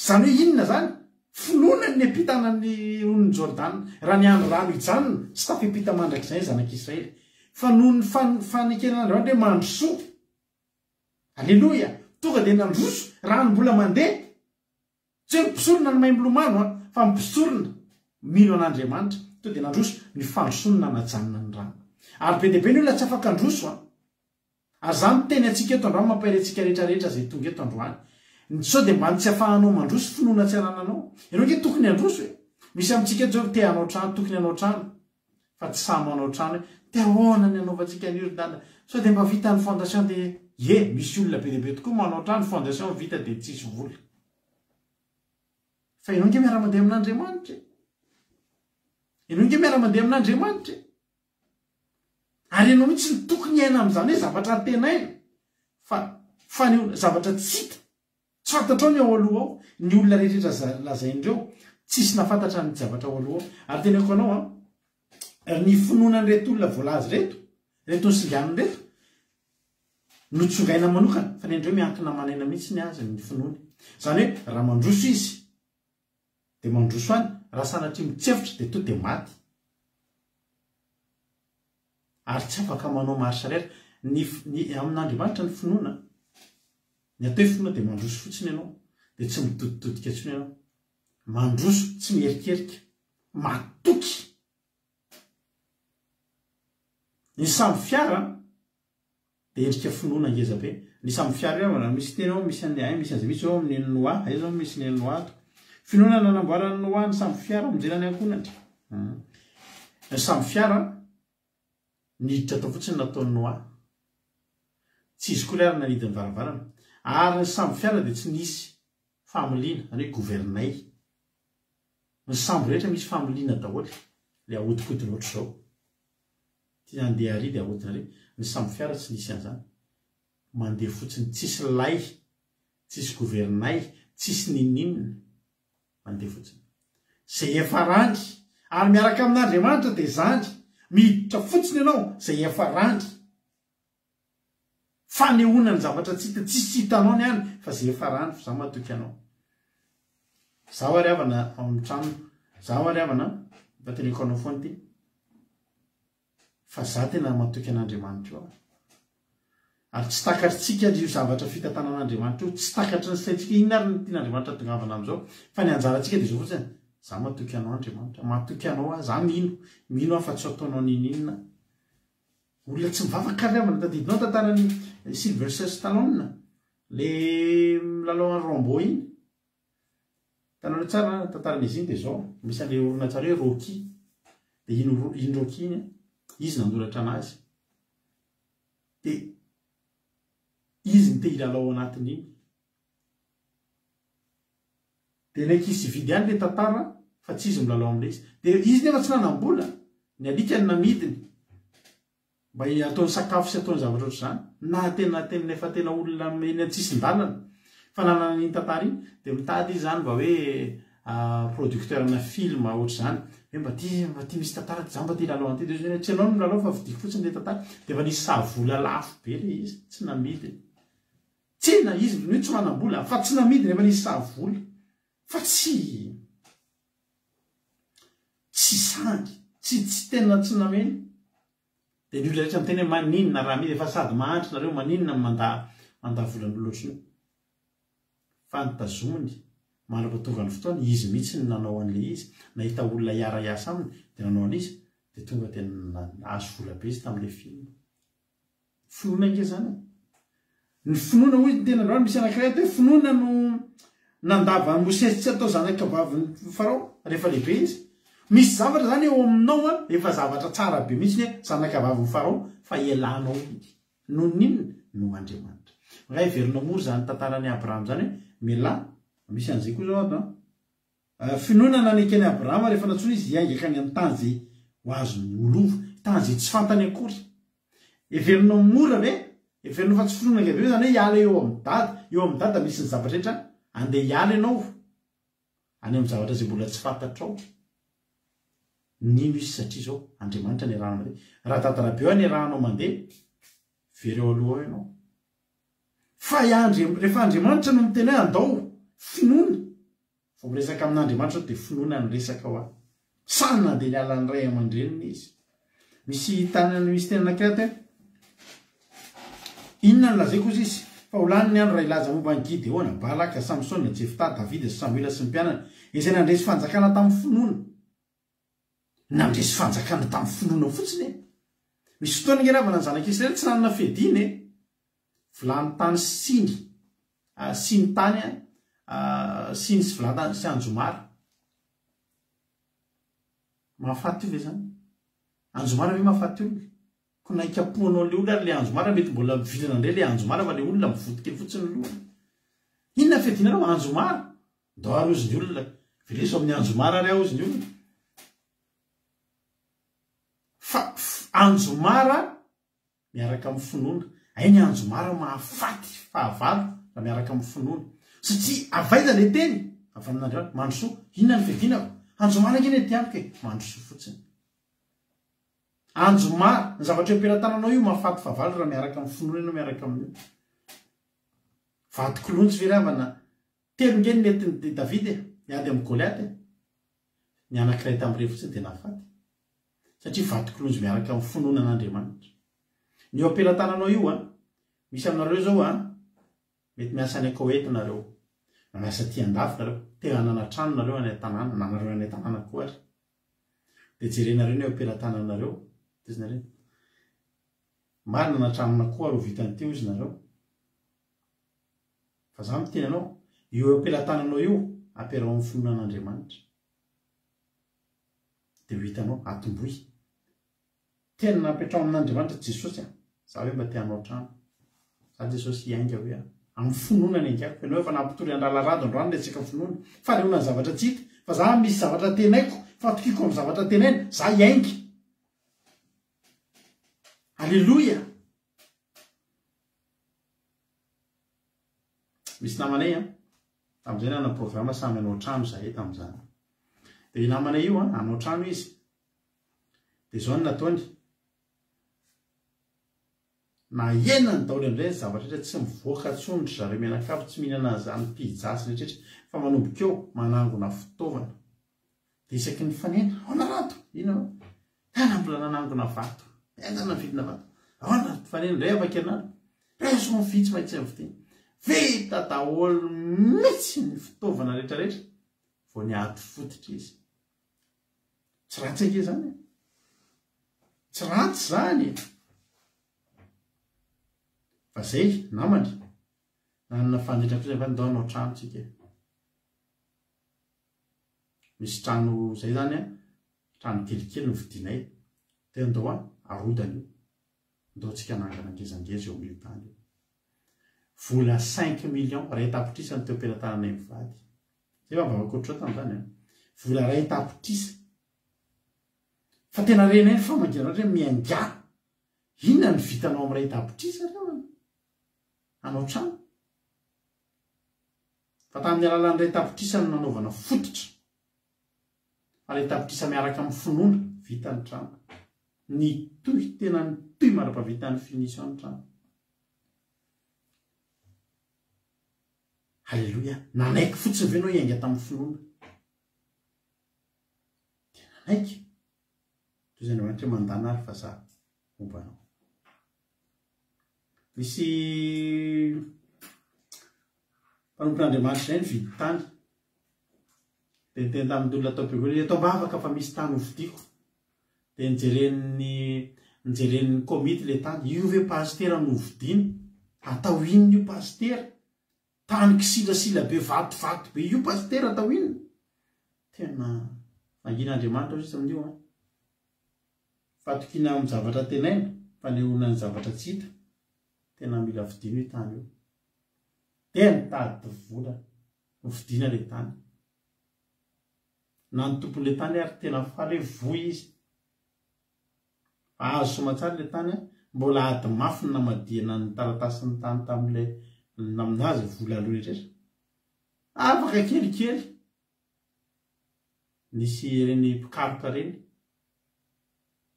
zany hoe inona zany finoana ny ampitanany on'ny Jordan raha ny andro rano hijanona tsy tafipita mandrak'izay zanak'Israely fa noho ny fanekenan'Andriamanitra hoe mandroso halleloia tonga de nandroso rano mbola mandeha tsy hoe mpisorona ny mahay milomano fa mpisorona mino an'Andriamanitra to de nandroso ny fandrosonona najanona ny rano ary be deabe ny olona tsy afaka androso ary zany teny atsika eto androany mampahery atsika rehetrarehetra zay tonga eto androany sao de mba tsy afahanao mandroso finoana tsy anananao ianao nge tokony androso misy amintsika eto zao te hanao trano tokony hanao trano fa tsy samy anao trano hoe te ahoana ny anaovantsika ny Yordana sao de mba vita ny fondation de misy olona be deabe tokoa manao trano fondation vita de tsisy vola fa ianao nge miara-mandeha amin'Andriamanitra ianao nge miara-mandeha amin'Andriamanitra ary ianao mihitsy ny tokony aina amin'izany hoe zavatra tenaina fa ny zavatra tsy hita tsy fantatrao ny ao aloha ao ny olona rehetrarehetra lazaindreo tsisy nafantatra ny zavatra ao aloha ao ary teneko anao ny finoana ny reto olona voalazy reto ny singaniny reto no tsongaina manokana fa ny andreo miankina manaina mihitsy ny azy ny finoany zany hoe raha mandroso izy de mandroso any raha sanatry mitsefitra de to de maty ary tsy afaka manao marisarera amin'andriamanitra ny finoana ny atao hoe finoana de mandroso fotsiny ianao de tsy midodidodika antsony ianao mandroso tsy mierikerika matoky ny samby fiara de endrika finoana ngezabe ny samby fiara io misy tena ao misy any misy azy misy ao amin'ny noa ay zao misy ny noa to finoana nanamboarany noa ny samby fiara mijerany ankonatra ny samby fiara niditra atao fotsiny nataony noa tsy izy koa le ary nanidiny varavarana ary ny samby fiara de tsy nisy familiana zany hoe gouvernay ny samby rehetra misy familiana daholo le ahodikodiny ohatr' zao tia andeha ary de ahodina re ny samby fiara tsy nisy an'izany mandeha fotsiny tsisy lay tsisy gouvernay tsisy nininina mandeha fotsiny zay efa randry ary miaraka amin'andriamanitra de zandry miditra fotsiny ianao zay efa randry fanehoana ny zavatra tsisy hitanao ny any fa zay efa randry fa za matoky anao zaho ary avana amin'ny trano zaho ary avana mbateneko anao foany ty fa za tena matoky an'andriamanitra io ary tsy takatritsika io zavatra fitantanan'andriamanitra io tsy takatry ny saitsika inona ary ny tian'andriamanitra tongavana am'izao fa ny anjaratsika de zao fotsiny za matoky anao andriamanitra matoky anao a za mino afa tsy ataonao nininina olona tsy mivavaka ary avana tadidinao tantarany Sylvester Stallone le milalao any Rambo iny tanao tsara tantarany izy iny de zao misy an'le olona tsara hoe Rocky de iny Rocky iny izy nandoratra anazy de izy nte hilalao anatin'iny de nakizy vidy any le tantara fa tsy izy milalao am'le izy de izy nefa tsy nanambola ny alikany namidiny mba ataony sakafo sy ataony zavatra ohatr' zany na tena efa tena olona eny tsisy ndalana fa nanan'iny tantara iny de mitady izy zany mba hoe producteur na film ohatr' zany hoe mba ty misy tantara za mba ty hilalao an'ity de tsy anao no milalao fa vidiko fotsiny le tantara de fa nisy savola lafo be le izy tsy namidiny tsena izy hoe tsy manambola fa tsy namidiny efa nisy savola fa tsy sangy tsy tena tsy nameny de ny olona rehetra miteny hoe maninona raha midy efa sady mahantra nareo maninona manda volan'oloatra io fa nitazomony manam-patonga ny fotoana izy mihitsy ny nanao an'le izy nahita olona iara-iasa aminy de nanao an'izy de tonga de nahazo vola be izy tam'le film finoana nge zany ny finoana hoy ny tena androany misy anankiray hoe finoana no nandava Mosesy tsy atao zanakavaviny Farao rehefa lehibe izy misy zavatra zany eo aminao a efa zavatra tsara be mihitsy ny zanakavaviny Farao fa elanao no ninona no Andriamanitra raha iverinao mory zany tantarany Abraham zany hoe mela misy an'izay koa zao ato finoana nanekany Abraham rehefa natsona izy hiaingaka any amin'ny tany zay ho azony olova tany zay tsy fantany akory iverinao mora ve iverinao fa tsy finoana ngave zany hoe hiala eo amin'ny dada misy ny zavatra rehetra andeha hiala ianao any amin'ny zavatra zay mbola tsy fantatrao nino izy satria zao Andriamanitra ny rahanao mandeha raha tatarabe eo ny rahanao mandeha vereo aloha ianao fa rehefa Andriamanitra no miteny hoe andao finoana fa miresaka amin'Andriamanitra de finoana ny resaka ao sany nandeha ny alan'ny ray aman-dreniny izy misy tanany misy tena anankiray hoe inona ny lazaiko izy izy fa olany ny andro raha ilaza momba ny Gideona hoana Balaka Samsona Jefta Davida sy Samuela sy ny mpianany izay nandresy fanjakana tamin'ny finoana nandresy fanjakana tamin'ny finoana fotsiny misy fotoana ngeravana ny zanak'Israely tsy nanana fediny vilany tany siny tany siny sy vilany sy Anjomara mahafaty io ve zany Anjomara ve mahafaty olona ko naikapohanao le olona ary le Anjomara mety mbola mivilana ndray le Anjomara fa le olona mivodika fotsiny lohany inona fedinareo Anjomara ndao ary ozy ny olona vileso amin'ny Anjomara ary aho ozy ny olona fa Anjomara miaraka amin'ny finoana ainy Anjomara mahafaty fahavalo raha miaraka amin'ny finoana satria avaiza le teny avy amin'Andriamanitra mandrosoa inona ny fedinako Anjomara ngeny ty amiko mandrosoa fotsiny anjomar ny zavatra ampelantananao io mahafaty favaly raha miaraka amin'ny finoana ianao miaraka amin'io vaty-kolontsy viravana telo ngeny netiny Davida niady amin'ny Goliaty ny anankiray tamin'ireo fotsiny dia nahafaty satria vaty-kolontsy miaraka amin'ny finoana an'Andriamanitra ny eo ampelantananao io misy aminareo zao mety miasa any Koweït nareo miasa ty andafy nareo te hanana trano nareo any tanàna na nareo any tanàna koa ary dia jerenareo ny eo ampelantananareo izy nareo marina na tranona koa ro vitany teo izy nareo fa za miteny anao io ampelantananao io ampiarao amin'ny finoana an'Andriamanitra dia ho hitanao atombohy tena napetrao amin'Andriamanitra Jesosy za hoe mba tianao trano za Jesosy hiainga hoe amin'ny finoana ny aingako ianao efa nampitory andralarado androany le tsika finoana fa leona ny zavatra tsy hita fa za misy zavatra tenaiko fa tokiko amin'ny zavatra tenaina za hiaingy Alleluia misy namanay tamin'izay nana programa samy anao trano zahay tamin'izany dia namanay io anao trano izy dia zao ny nataony na enany daholo amin'izay zavatra rehetra tsy mivoaka tsondry zareo mianakavy tsy mihinana zany pizza sy rehetrarehetra fa manomboka eo manangona fitaovana dia isaky ny fanena aona rato ino tena mbola nanangona vato enjana vidina vato aona fanena indray afaka ianaro preso ny vitsy mahitsy amin'ny fiteny vita daholo mitsy ny fitaovana rehetrarehetra vao ny aty fototra izy tsy ratsy ake zany tsy ratsy zany fa zay namany nanana fandraitra fa ndao anao trano tsika misy trano zay zany trano kelikely ny vidinay dia ndao arodana io ndao tsika nangana ngezangeza eo amin'io tany io vola 5 millions ray tapitrisa ny teo ampelantananay mivady zay vavavakoatra tamin'izany vola ray tapitrisa fa tena renay fa manginaratra mianga inona ny vitanao amin'ny ray tapitrisa anao trano fa tamin'ny alalan'ny ray tapitrisa no nanaovana fototra fa ray tapitrisa miaraka amin'ny finoana vitany trano ny toy tena ny toy mara-pavitany finition ny trano Alleluia nanaiky fotsiny ve anao hiainga tamin'ny finoana tena nanaiky toy izay Andriamanitra mandana ary fa za mombanao misy mpanompon'Andriamanitra izay nividy tany dia niteny tamin'ny olona atao am-piangonana eto ambavaka fa misy tany hovidiako dia nijeren'ny komity le tany io ve pastera no hovidiany atao inona io pastera tany kisilasila be vatovato be io pastera atao inona tena nangin'Andriamanitra izy amin'io fatokina amin'ny zavatra tenaina fanehoana ny zavatra tsy hita tena mila vidina io tany io tena tady vola ho vidina le tany na ny tompon'le tany ary tena faly voy izy fa azo somatsara le tany mbola ady mafy ny namadiana ny taratasiny tany tamin'ilay naminazy vola aloha rehetra afaka kelikely nisy reny mpikaroka reny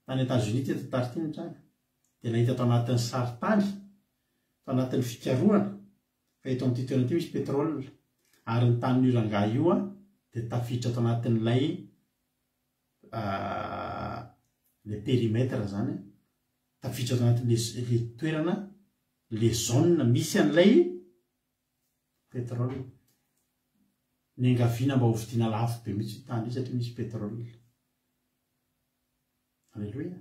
tany États-Unis teto taritiny trany dia nahita tao anatin'ny saritany tao anatin'ny fikarohana fa eto amin'ity toerana ity misy pétrole ary ny tany ranga io dia tafiditra tao anatin'ilay le périmètre zany tafiditra tao anatin'le toerana le zone misy an'ilay pétrole ny angaviana mba ho vidiana lafo be mihitsy tany satria misy pétrole Alleluia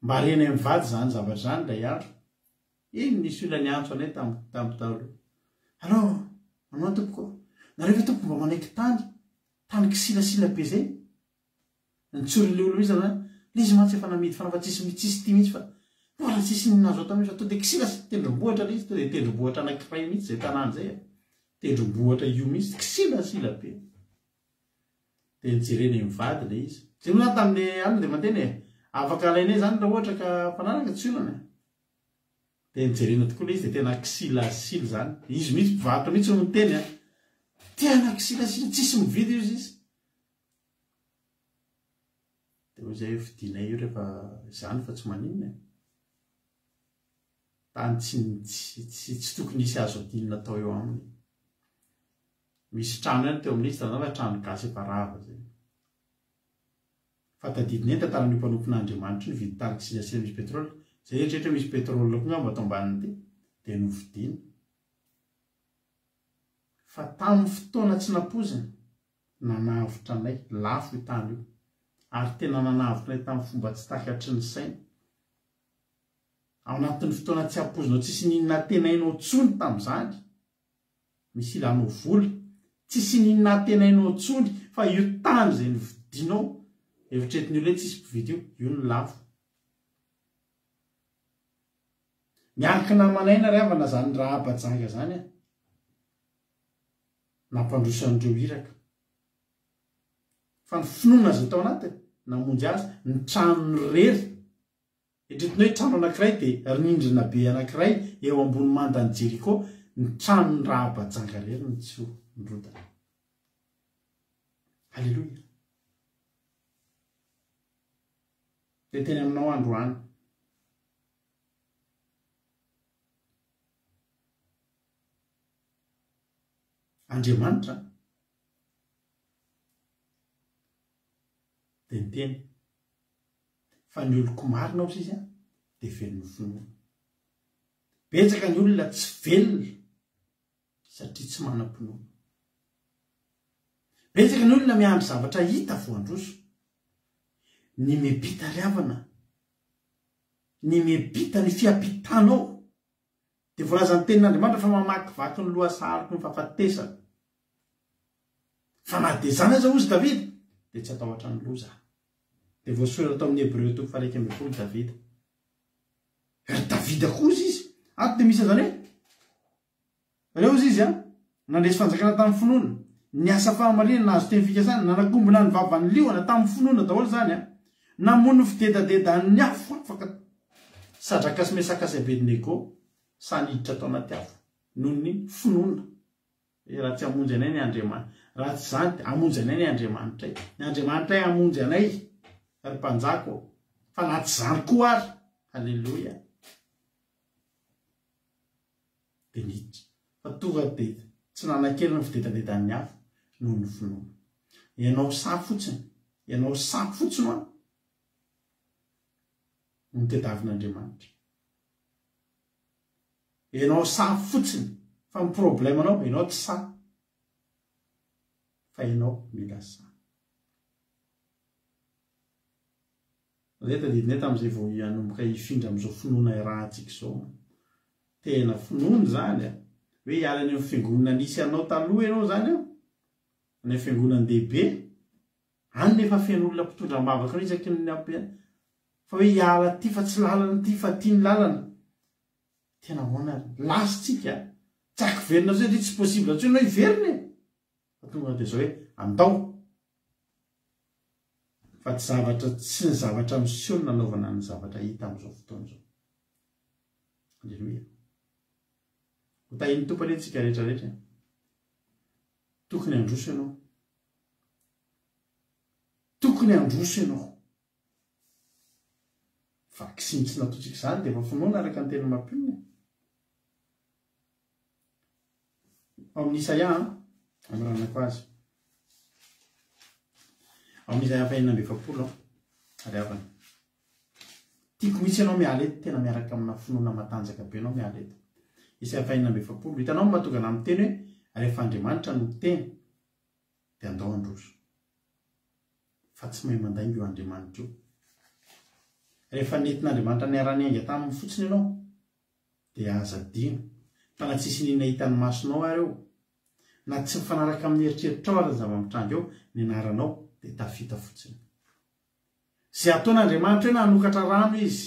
mba reny mivady zany zavatra zany lay andro iny nisy olona ny antso anay tamin'ny daholo alors manao tompoko nareo tompo mba manaiky tany kisilasila be zay nitsorin'le olo izy zany le izy mantsy efa namidy fa nafa tsisy ty mihitsy fa mbola tsisy nazo atao mihitsy to dia kisilasy tendrombohatra le izy to dia tendrombohatra anankiray mihitsy zay tanàny zay tendrombohatra io mihitsy kisilasila be dia nijereny mivady le izy zay moa zany tamin'ny alina dia manteny afaka alainay zany raha ohatra ka mpanaraka tsy olana dia nijerena tokoa le izy dia tena kisilasila zany izy mihitsy mpivarotra mihitsy no miteny tena kisilasila tsisy mividy izy dia hoy izay fidinay io rehefa izany fa tsy maninona tany tsy tokony isy azo adinina atao eo aminy. Misy trano ihany teo amin'izy tanao fa trano gasy efa rava zay. Fa tadidiny eny tantaran'io mpanompon'Andriamanitra ny vidy tareksina sy misy petrôla. Zay rehetrarehetra misy petrôla koa ngamba ato ambaniny ity dia novidiana. Fa tamin'ny fotoana tsy nampozina nanavotra anay lafo io tany io, ary tena nanavotra anay tamin'ny fomba tsy takatry ny saina. Ao anatin'ny fotoana tsy hampozinao tsisy ninona tenainao tsony tamin'izany, misy ilanao vola, tsisy ninona tenainao tsony fa io tany izay novidinao eritreretin'io ilay tsisy mpividy io no lafo. Miankina manaina ry havana zany raha abajanga zany a, nampandrosan'ireo iraka. Fa ny finoana azo tao anatiny namonjy azy ny trano rery. Eritreretinao hoe trano anankiray dia rindrina be anankiray eo ambony mandan'ny Jeriko, ny tranony raha abajanga rery ny tsy nrodana. Halleloia. Dia teny aminao androany. Andriamanitra dia niteny fa ny oloko marina ao izy dia velon'ny finoana. Betsaka ny olona tsy velona satria tsy manam-pinoana. Betsaka ny olona miandry zavatra hita voandroso. Ny mebita ry havana, ny mebita ny fiampitanao dia voalaza ny tenin'Andriamanitra fa mamakivaky ny lohasariko ny fahafatesana. Fa na dia zany aza ozy Davida dia tsy atahotra ny loza. Dia voasoratra tao amin'ny Hebreo 1:20 Davida. Ry Davida koa izy ato dia misy zany hoe reo izy nandresy fanjakana tamin'ny finoana, ny asa fahamalina nahazo teny fikasana, nanakombona ny vavan'ny liona tamin'ny finoana daholo zany namono fidedadedany afo afaka sadraka sy mesakasy Abednego saniditra tao anaty afo noho ny finoana. Raha tsy hamonjy anay ny Andriamanitra, raha tsy zany dia hamonjy anay ny Andriamanitra. Ny Andriamanitra hamonjy anay ry mpanjako, fa na tsy zany koa ary. Halleloia. Dia niditra fa tonga dia tsy nanan-kely ny fidedadedany afo noho ny finoana. Ianao sa fotsiny, ianao sa fotsiny no tediavin'Andriamanitra. Ianao sa fotsiny fa ny problemanao ianao tsy sa, fa ianao mila sa. Zay tadidinay tamin'izay vao hanomboka hifindra amin'izao finoana irahantsika izao. Tena finoana zany hoe hiala ny fiangonana nisy anao taloha ianao zany ny fiangonana lehibe any nefa fian'olona mpitondram-bavaka no isaky ny ampiana. Fa hoe hiala ty fa tsy lalana ty fa ty ny lalana. Tena hoana lasitsika tsy akiverina zay dia tsy possible tsy ianao hiverina. Fa tonga dia zao hoe andao. Fa tsy zavatra tsy ny zavatra miseho no nanaovana ny zavatra hita amin'izao fotoana izao. Halleloia. Ho tahiny tompany antsika rehetrarehetra. Tokony androso ianao. Tokony androso ianao. Vaksiny tsy nataontsika izany dia efa finoana araka ny teny mampionina. Ao amin'ny Isaia amiranako azy. Ao amin'ny Isaia 4:7 ary havana. Tiako mihitsy ianao miala eto, tena miaraka amina finoana matanjaka be ianao miala eto. Isaia 4:7. Hitanao ny mahatonga anay miteny hoe rehefa Andriamanitra no teny dia andao androso. Fa tsy mahay mandainga io Andriamanitra io. Rehefa nentin'Andriamanitra ny arany ainga tamin'ny fotsiny ianao dia aza adino. Fa na tsisy ninona hitan'ny masonao ary eo, na tsy mifanaraka amin'ny eritreritrao ary zava-mitranga eo, ny anaranao dia tafita fotsiny. Izay ataon'Andriamanitra hoe na hanokatra rano izy,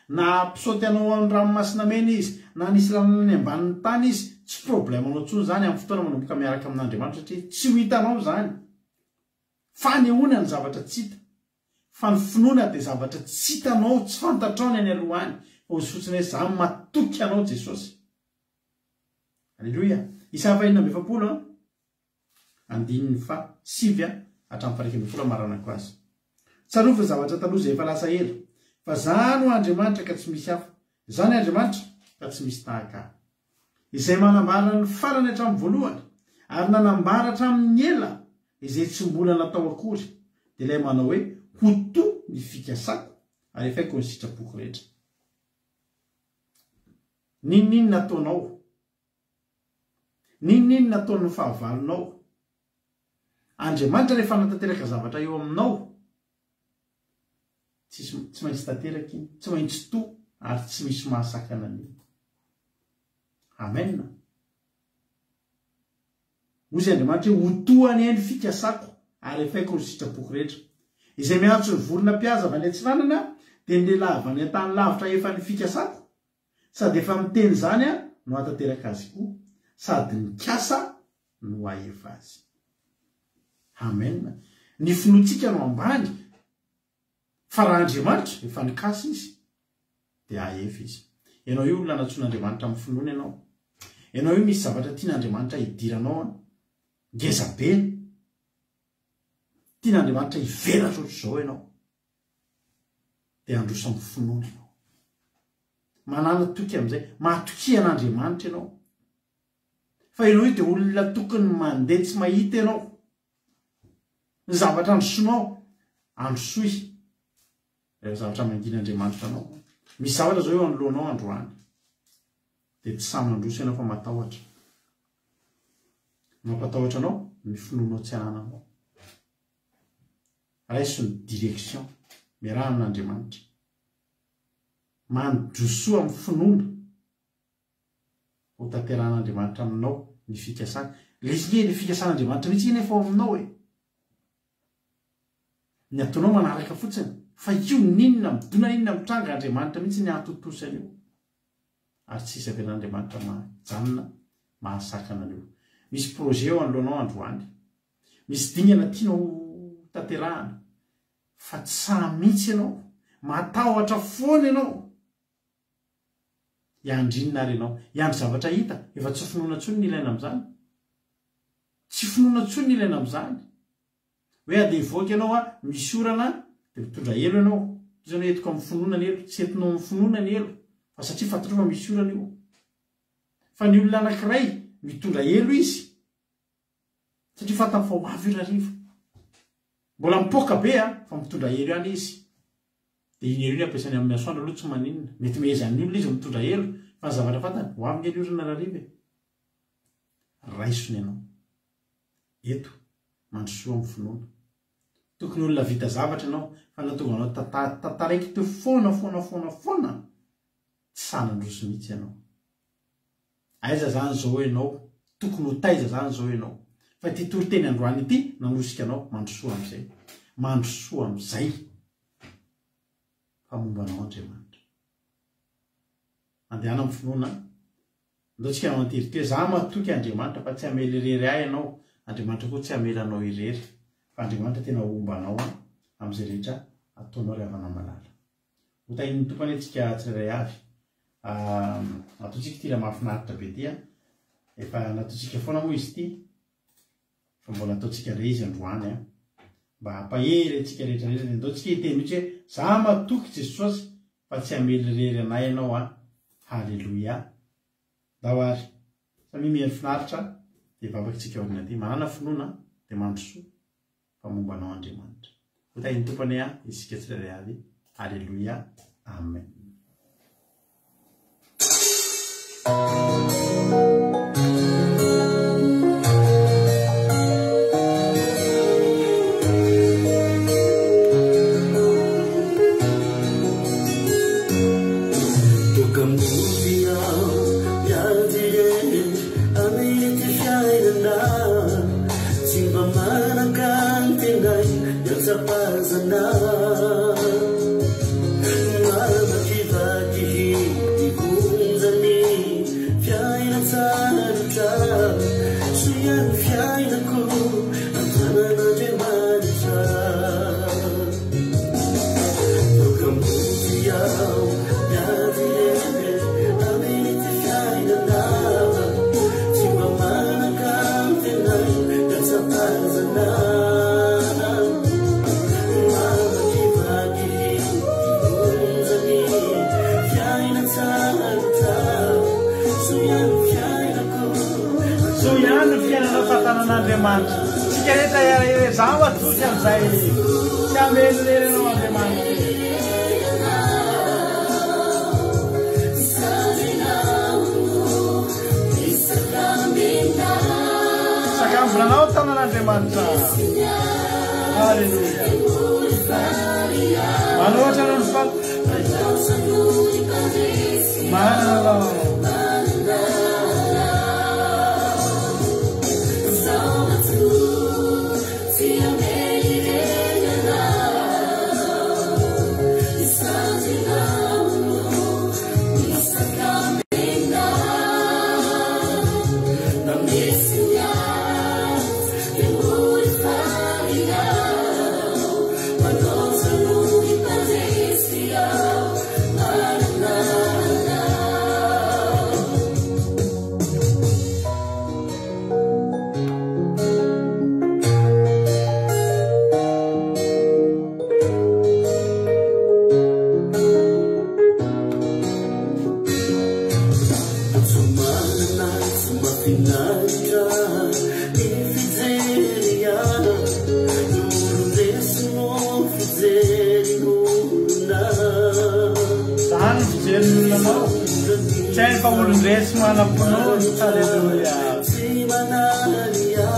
na ampisaoty anao amin'ny ranomasina mena izy, na nisy lalana ny ambanin'ny tany izy, tsy problema anao intsony zany amin'ny fotoana manomboka miaraka amin'Andriamanitra satria tsy ho hitanao zany. Fa nehoana ny zavatra tsy hita. Fa ny finoana dia zavatra tsy hitanao, tsy fantatrao ny any aloha any. Fa ozy fotsiny hoe za matoky anao Jesosy. Halleloia. Isaia 4:7 hatramin'ny 8:10 maranako azy. tsarovy zavatra taloha zay efa lasa elo fa za no Andriamanitra ka tsy misy hafa zany Andriamanitra ka tsy misy tahaka izay manambara ny farany hatramin'ny voalohany ary nanambara hatramin'ny ela izay tsy mbola natao akory dia ilay manao hoe ho toa ny fikasako ary efaiko ny sitrapoky rehetra. Ninonino nataonao? Ninonino nataon'ny fahavalonao? Andriamanitra rehefa natateraka zavatra eo aminao tsy maintsy tateraka iny, tsy maintsy toa ary tsy misy mahasakana an'iny. Amen. Ozy Andriamanitra ho toa ny eny fikasako ary efaiko ny sitrapoky rehetra. Izay miantso ny vorona-pihaza avy any atsiranana dia ny lehilahy avy any an-tany lavitra efa ny fikasako sady efa miteny zany no hatateraka azy koa sady mikasa no ahefa azy. Amen. Ny finoantsika no ambany fa raha Andriamanitra efa nikasa izy dia ahefa izy. Ianao io olona natsoan'Andriamanitra amin'ny finoana ianao. Ianao io misy zavatra tian'Andriamanitra hidiranao ngeza be. Tian'Andriamanitra hivelatra ohatr'izao ianao dia androso amin'ny finoana ianao. Manana toky amin'izay mahatoky an'Andriamanitra ianao. Fa ianao io dia olona tokony mandeha tsy mahita ianao. Ny zavatra androsoanao androsoy rehefa zavatra mangin'Andriamanitra anao. Misy zavatra zao eo anoloanao androany dia tsy samy androso ianao fa matahotra. Mampatahotra anao ny finoanao tsy anananao. Raiso ny direction miarahan'Andriamanitra. Mandrosoa amin'ny finoana ho tanteran'Andriamanitra aminao ny fikasana. Ny fikasan'Andriamanitra mihitsy iny efa ao aminao e. Ny ataonao manaraka fotsiny fa io ninona midona inona mitranga Andriamanitra mihitsy ny antotosany io. Ary tsisy avel'Andriamanitra mahajanona mahasakana an'io. Misy projet eo anoloanao androany. Misy dingana tianao tanterahana fa tsy sahy mihitsy ianao. Matahotra foana ianao. Iandrinina ary ianao. Iandry zavatra hita efa tsy finoana tsony ny ilaina amin'izany. Tsy finoana tsony ny ilaina amin'izany. Hoe ade hivoaka ianao misy orana dia mitondra elo ianao. Izany hoe entiko amin'ny finoana ny elo. Tsy entinao amin'ny finoana ny elo fa satria fantatrao fa misy orana io. Fa ny olona anankiray mitondra elo izy satria fantany fa ho avy io rariva. Mbola mipoaka be fa mitondra elo ihany izy. Dia iny elo iny ampiasainy amin'ny masoandro aloha tsy maninona. Mety mehezan'ny olona izy mitondra elo fa ny zavatra fantany ho avy ny orana rariva. Raisony ianao. Eto mandrosoa amin'ny finoana. Tokony olona vita zavatra ianao fa natonga anao tantaraiky teo foana. Tsy sanandroso mihitsy ianao. Aiza zany zao ianao. Tokony ho taiza zany zao ianao. Fa ty toriteny androany ity nanosika anao mandrosoa amin'izay. Mandrosoa amin'izay. Fa momba anao Andriamanitra. Andehana amin'ny finoana. Andaontsika manao antiry za matoky Andriamanitra fa tsy hamely irery ahy ianao. Andriamanitra koa tsy hamely anao irery. Fa Andriamanitra tena omba anao amin'izay rehetra ataonao ry havana malala. Ho tahin'ny tompany antsika tsirairay avy. Ataontsika ty raha mahafinaritra be ty efa nataontsika foana moa izy ty. Fa mbola ataontsika re izy androany mba hampahery antsika rehetrarehetra. Ataontsika hiteny mihitsy hoe za matoky Jesosy fa tsy hamely irery anay ianao Halleluia. Dao ary. Samy mihaino finaritra dia vavakantsika orina ty. Manana finoana dia mandrosoa fa momba anao Andriamanitra. Ho tahin'ny tompany isika tsirairay avy. Halleluia. Amen. Andriamanitra tsika rehetra zaho atoky am'izay tsy amelonelynao Andriamanitra sakambolanao tanan'Andriamanitra Halleluja manoatra anao ny fal mananao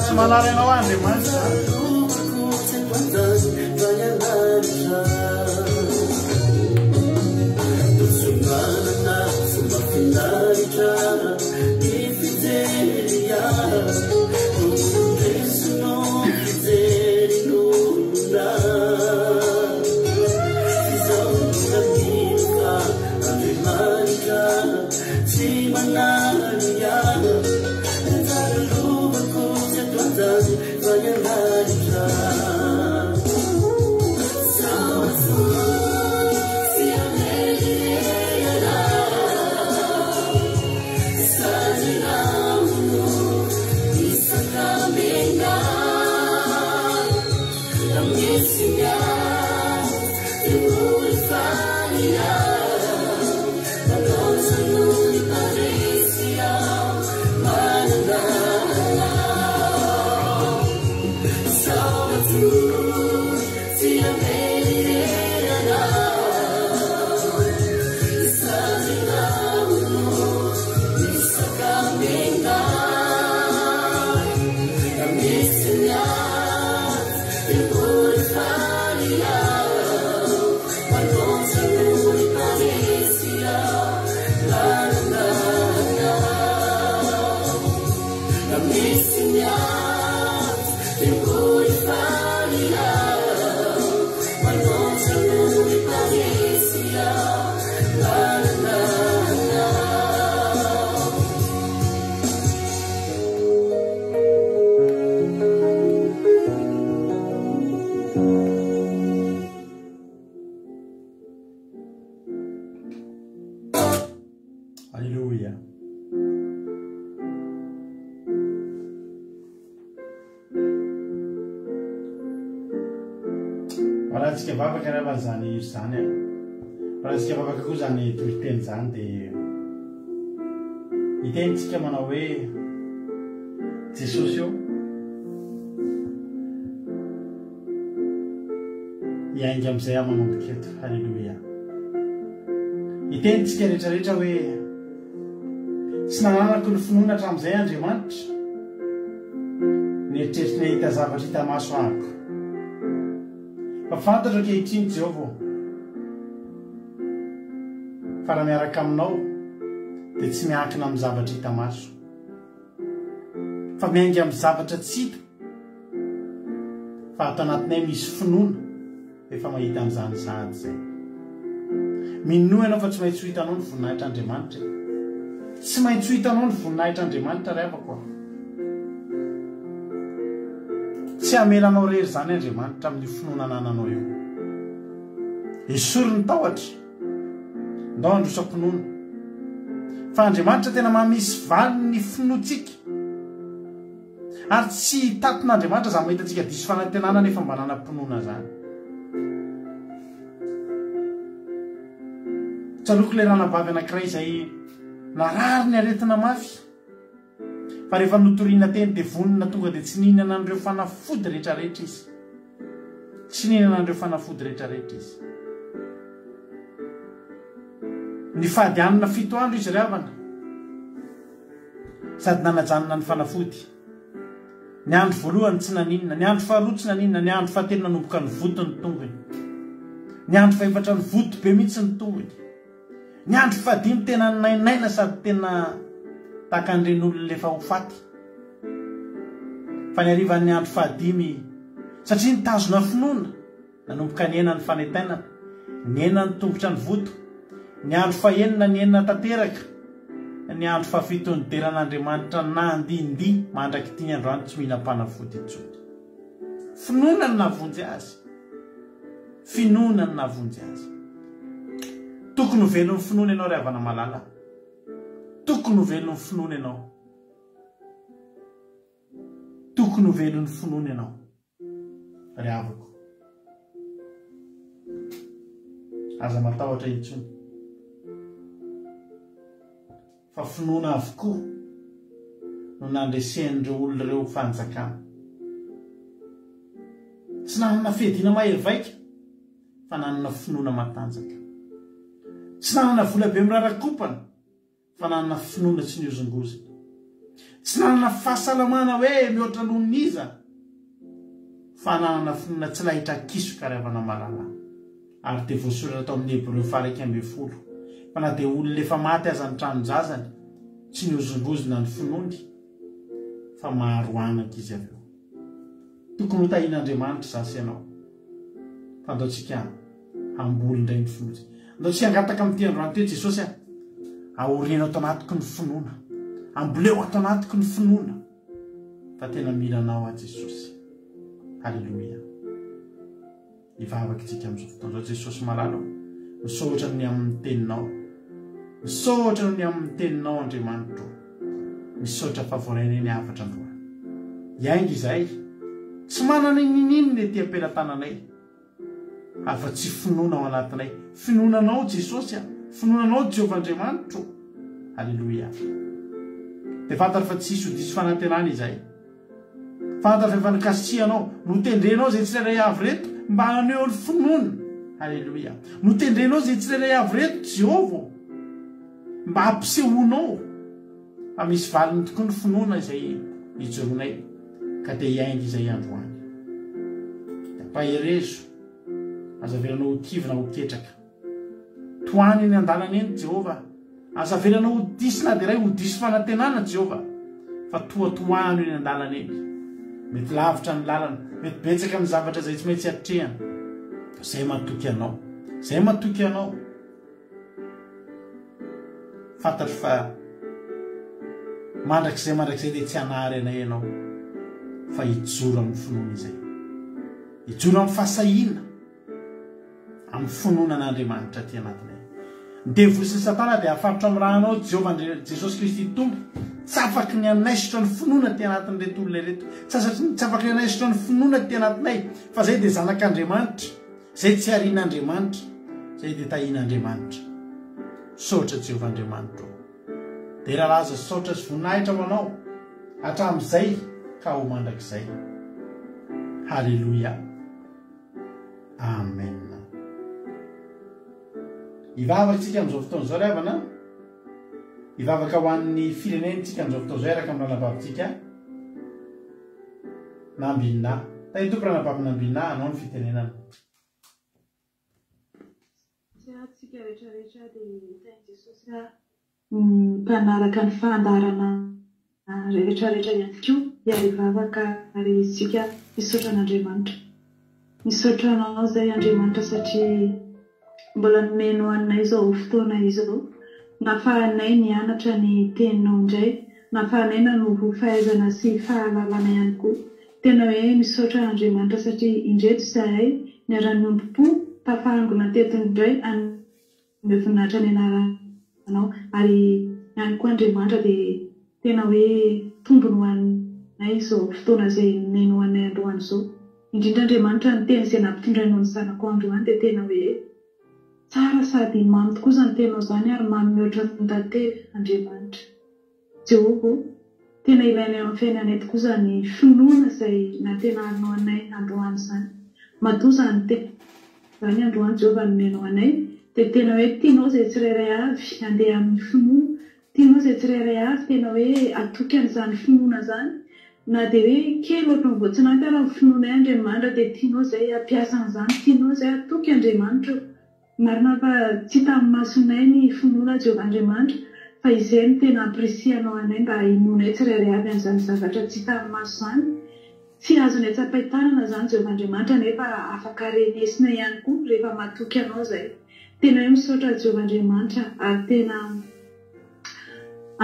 Semanarena Andriamanitra Alléluia. Raha tsika vavaka raha zany izy zany raha tsika vavaka koa zany toloteny zany dia hitentsika manao hoe Jesosy io hiainga amin'izay aho manomboka eto. Halleluja. Hitentsika rehetrarehetra hoe tsy nananako ny finoana hatramin'izay Andriamanitra nieritreritry ny hita zavatra hita maso ahako fa fantatra ankehitriny Jehovah fa raha miaraka aminao dia tsy miankina amin'ny zavatra hita maso fa miainga amin'ny zavatra tsy hita fa ato anatinay misy finoana efa mahita amin'izany sahady izay. Minoa ianao fa tsy maintsy ho hitanao ny voninahitr'Andriamanitra, tsy maintsy ho hitanao ny voninahitr'Andriamanitra ry havako aho. Tsy hamelanao rery zany Andriamanitra amin'ny finoana anananao io. Esory ny tahotra ndao handrosa-pinoana fa Andriamanitra tena mamisy valiny ny finoantsika ary tsy taton'Andriamanitra za mahita antsika diso fanantenana nefa mba nanam-pinoana zany. Tsaloko le ranavavy anankiray izay narary ny aretina mafy fa rehefa notoriana teny dia vonina tonga dia tsy nihinana an'ireo fanafody rehetrarehetra izy. Tsy nihinana an'ireo fanafody rehetrarehetra izy. Ny fahadianana 7 andro izy ry havana, sady nanajanona ny fanafody. Ny andro voalohany tsy naninona, ny andro faharoa tsy naninona, ny andro fahatelo nanomboka ny voto ny tongony, ny andro faefatra ny voto be mihitsy ny tongony, ny andro fahadimy tena nainaina sady tena tahaka an'ireny olona lefa ho faty. Fa ny harivan'ny andro fahadimy, satria nitazona finoana, nanomboka ny enina ny fanentainana, ny enina ny tongotra ny voto, ny andro fahenina ny enina tanteraka, ny andro fahafito ny deran'Andriamanitra nandindy mandraky ty androany tsy mihinam-panafody intsony. Finoana ny navonjy azy, finoana ny navonjy azy. Tokony ho velon'ny finoana ianao ry havana malala, tokony ho velon'ny finoana ianao, tokony ho velon'ny finoana ianao ry havako. Aza matahotra intsony, fa finoana avokoa no nandresen'ireo olona ireo fanjakana. Tsy nanana fihadiana mahery vaika, fa nanana finoana matanjaka. Tsy nanana vola be mirarakopana, fa nanana finoana tsy niozongozana. Tsy nanana fahasalamana hoe mihoatra lononiza, fa nanana finoana tsy lahitra kisoka ry havana malala. Ary dia voasoratra tao amin'ny Hébreu 1:12, fa na dia olona efa maty aza ny tranonjazany, tsy niozongozona ny finoany, fa maharoanaka izy avy eo. Tokony ho tahian'Andriamanitra zasy ianao, fa andaotsika hamboly indray ny finoana. Andaotsika hangataka amin'ity androany teo Jesosy aoriana ato anatiko ny finoana, amboleo ato anatiko ny finoana, fa tena mila anao a Jesosy. Halleluia. Ivavaka tsika amin'izao fotoana izao Jesosy malala, misaotra ny amin'ny teninao, misaotra ny amin'ny teninao Andriamanitra, misaotra favoraina ny afatra androany. Iainga izay tsy manana ninina ety am-pelatananay, afa-tsy finoana ao anatinay. Finoananao Jesosy, finoananao Jehovah Andriamanitra. Halleluia. Dia fantatra fa tsy hisy ho diso fanantenana izay. Fantatra fa efa nikasihanao, notendrenao izay tsirairay avy reto mba haneho ny finoana. Halleluia. Notendrenao izay tsirairay avy reto Jehovah mba hampisehoanao fa misy valiny tokoa ny finoana izay hijoronay, ka dia iainga izay androany. Dia paherezo, aza velanao ho kivina ho ketraka, toany ny andalana eny Jehovah. Aza velanao ho diso na dia iray ho diso fanantenana Jehovah, fa toatoano eny andalana eny. Mety lavitra ny lalana, mety betsaka ny zavatra izay tsy maintsy hatrehana. Zay matoky anao, zay matoky anao. Fantatra fa mandrakizay dia tsy hanary anay ianao, fa hijoro amin'ny finoana izay, hijoro amin'ny fahasahiana, amin'ny finoana an'Andriamanitra aty anatinay. Ny devoly sy ny Satana dia hafarotra amin'ny raha anao Jehovah Jesosy Kristy Tompo, tsy afaky ny anaisotra ny finoana ty anatin'ireto olona ireto, tsy afaky ny anaisotra ny finoana ty anatinay, fa zay dia zanak'Andriamanitra, zay tsy harian'Andriamanitra, zay dia tahian'Andriamanitra. Saotra Jehovah Andriamanitra, dia rahalaza saotra sy voninahitra ho anao hatramin'izay ka ho mandrakizay. Halleluia. Amen. Ivavaka tsika amin'izao fotoana izao ry havana, ivavaka ho an'ny firenentsika amin'izao fotoana izao araka amin'ny ranabavitsika nambina. Tahitompo ranabavy nambina, anao ny fitenenana. Tsika rehetrarehetra dia tainy Jesosy mpanaraka ny fandarana rehetrarehetra ihany koa hiary ivavaka ary isika misaotra an'Andriamanitra. Misaotra anao izay Andriamanitra satria mbola nomeno anay izao fotoana izao, nahafahanay nianatra ny teninao indray, nahafahanay nanovo fahaizana sy fahalalana ihany koa. Tena hoe misaotra Andriamanitra satria indreto izahay niara-ny ombom-po tafahangona tetiny indray amin'ny voninahitra ny anaranao, ary ihany koa Andriamanitra dia tena hoe tombony ho anay izao fotoana izay nomeno anay androany izao. Indrindra Andriamanitra ny teny izay nampitondrainao ny zanako androany dia tena hoe tsara sady mamy tokoa izany tenao izany, ary mamy mihoatra ny tantely Andriamanitra. Jehovah tena ilaina eo amin'ny fiainana eto kosa ny finoana izay natenarinao anay androany izany. Madoa izany izany androany Jehovah nomenao anay dia tena hoe tianao izay tsirairay avy handeha amin'ny finoana, tianao izay tsirairay avy tena hoe atoky an'izany finoana izany. Na dia hoe kely ohatran'ny voatsinanty ary ny finoana Andriamanitra dia tianao izay hampiasa an'izany, tianao izay atoky Andriamanitra. Marina fa tsy tamin'ny masonay ny finoana Jehovah Andriamanitra, fa izay no tena ampresianao anay mba hinoanay tsirairay avy an'izany zavatra tsy tamin'ny maso izany. Tsy azonay tsapahitanana izany Jehovah Andriamanitra nefa afaka renesina ihany koa rehefa matoky anao izay. Tena hoe misaotra Jehovah Andriamanitra ary tena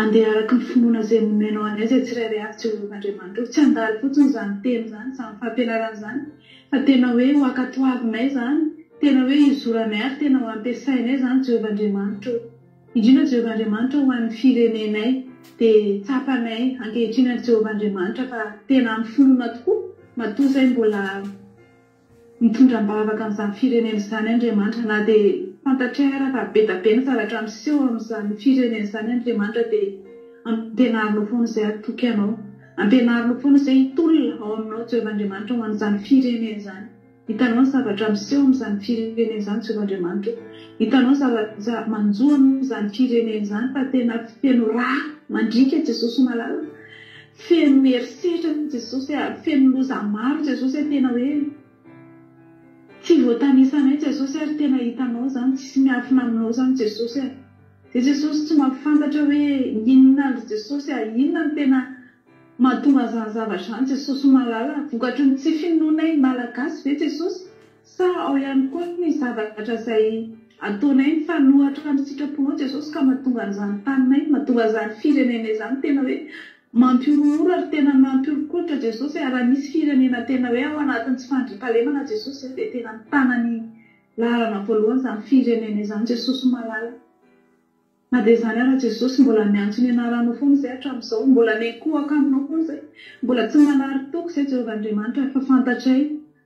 andeha araka ny finoana izay nomenao anay izay tsirairay avy Jehovah Andriamanitra. Tsy handalo fotsiny izany teny izany, izany fampianarana izany, fa tena hoe ho ankatoavinay izany, tena hoe hizoranay ary tena ho ampiasainay izany Jehovah Andriamanitra. Indrindra Jehovah Andriamanitra ho an'ny firenenay dia tsapanay ankehitriny any Jehovah Andriamanitra fa tena amin'ny finoana tokoa. Matoa izay mbola mitondram-bavaka amin'izany firenena izany Andriamanitra, na dia fantatray raha fa be da be ny zavatra miseho amin'izany firenena izany Andriamanitra dia ampianarinao foana izay atoky anao, ampianarinao foana izay hitolona ao aminao Jehovah Andriamanitra ho an'izany firenena izany. Hitanao ny zavatra miseho amin'izany firenena izany Jehovah Andriamanitra, hitanao zavatra manjoa amin'izany firenena izany fa tena feno rà mandrika Jesosy malala, feno herisetra Jesosy ary feno loza maro Jesosy tena hoe tsy voatanisanay Jesosy ary tena hitanao izany, tsisy miafina aminao izany Jesosy ary. Dia Jesosy tsy mampifantatra hoe inona andro Jesosy ary inona no tena mahatonga izany zavatra izany Jesosy malala, vokatry ny tsy finoanay malagasy ve Jesosy, sa ao ihany koa ny zavatra izay ataonay ny fanohatra ny sitraponao Jesosy ka mahatonga an'izany taninay, mahatonga an'izany firenena izany tena hoe mampiorohoro ary tena mampiorokoritra Jesosy. Ary raha misy firenena tena hoe ao anatin'ny tsy fandriam-pahalemana Jesosy dia tena mitana ny lalana voalohany izany firenena izany Jesosy malala. Na dia izany ary Jesosy mbola miantso ny anaranao foana izay hatramin'izao, mbola miankohaka aminao foana izay, mbola tsy manary toko izay Jehovah Andriamanitra fa fantatray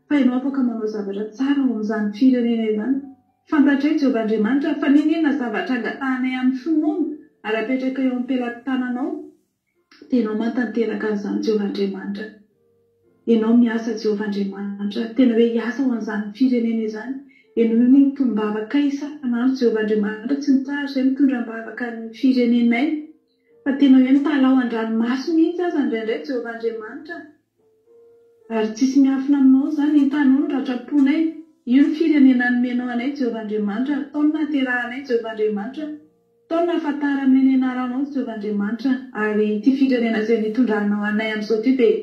fa ianao afaka manao zavatra tsara ao amin'izany firenena izany. Fantatray Jehovah Andriamanitra fa ninona zavatra angatahanay amin'ny finoana ary apetraka eo am-pelam-tananao dia ianao matanteraka an'izany Jehovah Andriamanitra. Ianao miasa Jehovah Andriamanitra, tena hoe hiasa ho an'izany firenena izany. Ianao ny mitondra-bavaka isan'andro Jehovah Andriamanitra, tsy mitsara izay mitondra-bavaka ny firenenay fa tena hoe mitalao an-dranomasy mihitsy aza indraindray Jehovah Andriamanitra. Ary tsisy miafina aminao izany hitanao ny ratraponay. Io ny firenena nomenao anay Jehovah Andriamanitra, taona naterahanay Jehovah Andriamanitra, taona nahafantaranay ny anaranao Jehovah Andriamanitra. Ary ity firenena izay nitondranao anay amin'izao ity dia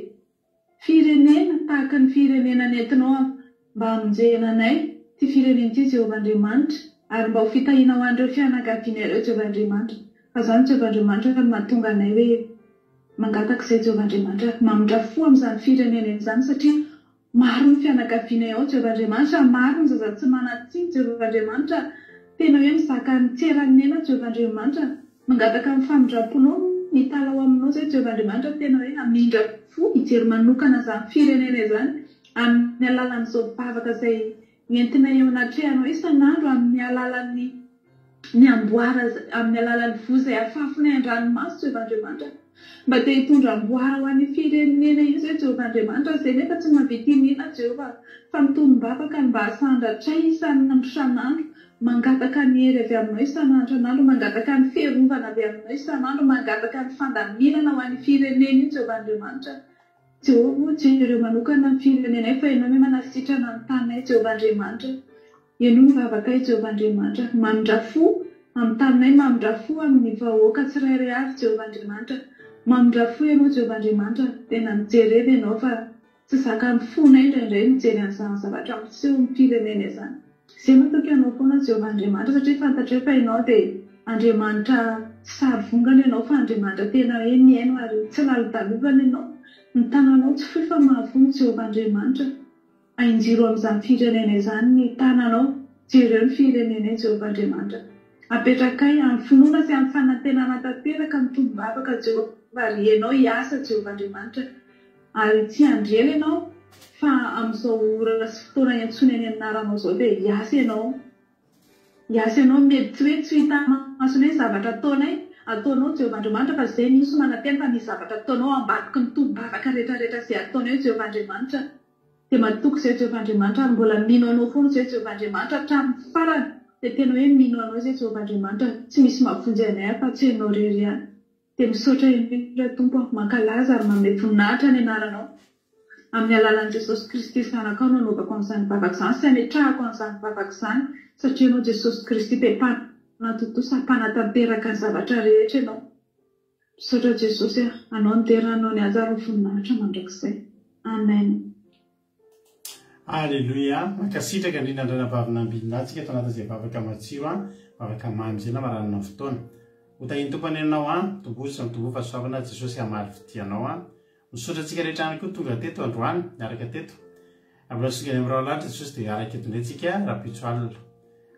firenena tahaka ny firenena nentinao mba hamonjena anay ity firenena ity Jehovah Andriamanitra, ary mba ho fitahiana ho an'ireo fianakaviana ireo Jehovah Andriamanitra. Fa izany Jehovah Andriamanitra ka mahatonga anay hoe mangataka izay Jehovah Andriamanitra mamindra fo amin'izany firenena izany, satria maro ny fianakaviana ao Jehovah Andriamanitra, maro ny zaza tsy manatsiny Jehovah Andriamanitra, tena hoe mizaka ny tseranena Jehovah Andriamanitra, mangataka amin'ny famindram-ponao mitalao aminao izay Jehovah Andriamanitra, tena hoe hamindra fo hijery manokana izany firenena izany amin'ny alalan'izao bavaka izay entina eo anatrehanao isan'andro, amin'ny alalan'ny amboara, amin'ny alalan'ny voa izay afafonay an-dranomasy Jehovah Andriamanitra, mba te hitondra amboara ho an'ny firenena io izay Jehovah Andriamanitra. Izay nefa tsy mahavita inona Jehovah fa mitombavaka mba hasandratra isan'andro, mangataka ny hery avy aminao isan'andro, mangataka ny fiarovana avy aminao isan'andro, mangataka ny fandaminana ho an'ny firenena io Jehovah Andriamanitra. Jehovah jereo manokana ny firenenay fa ianao hoe manasitrana ny tanay Jehovah Andriamanitra. Ianao mivavaka Jehovah Andriamanitra, mamindra fo amin'ny taninay, mamindra fo amin'ny vahoaka tsirairay avy Jehovah Andriamanitra, mamindra fo ianao Jehovah Andriamanitra. Tena mijerena ianao fa tsy zaka ny fonay indraindray mijery an'izany zavatra miseho amin'ny firenena izany. Izay matoky ianao foana Jehovah Andriamanitra, satria fantatray fa ianao dia Andriamanitra tsy sary vongana ianao fa Andriamanitra tena hoe miaino ary tsy lalo-dalovana ianao. Ny tananao tsy fohy fa mahavony Jehovah Andriamanitra. Ainjiro amin'izany firenena izany ny tananao, jereo ny firenena Jehovah Andriamanitra. Apetrakay amin'ny finoana sy amin'ny fanantenana tanteraka mitombavaka Jehovah, ary ianao hiasa Jehovah Andriamanitra. Ary tsy handrely ianao fa amin'izao ora sy fotoana iantsony any anaranao izao dia hiasa ianao mety tsy hoe tsy hita masonay zavatra ataonay, ataonao Jehovah'Andriamanitra fa izay nisy manateny fa ny zavatra ataonao ambadiky ny tombavaka rehetrarehetra izay ataonao eo Jehovah'Andriamanitra dia matoky izay Jehovah'Andriamanitra ary mbola mino anao foana izay Jehovah'Andriamanitra hatramin'ny farany dia tena hoe mino anao izay Jehovah'Andriamanitra tsy misy mahafonjy anay fa tsy ianao irery ihany dia misaotra indrindra Tompo mankalaza ary manome voninahitra ny anaranao amin'ny alalan'i Jesosy Kristy sanakao no anaovako amin'izany vavaka izany sy hametrahako an'izany vavaka izany satria ianao Jesosy Kristy dia mpanatontosa mpanatanteraka ny zavatra rehetra ianao. Misaotra Jesosy anao ny teranao ny ajara ny voninahitra mandrakizay. Amen. Alleluia. Mankasitraka indrindra andranavavina antsika eto anatin'izay vavaka matsiro vavaka mamy izay na maranana fotoana hotahiny tompany ianao tobozy mitobo fa soavana Jesosy hamaly fidianao misaotra antsika rehetra ihany koa tonga teto androany miaraka teto amin'ny songa ny amin'irao lanitra Jesosy dia araka eto indray tsika raha pitso alina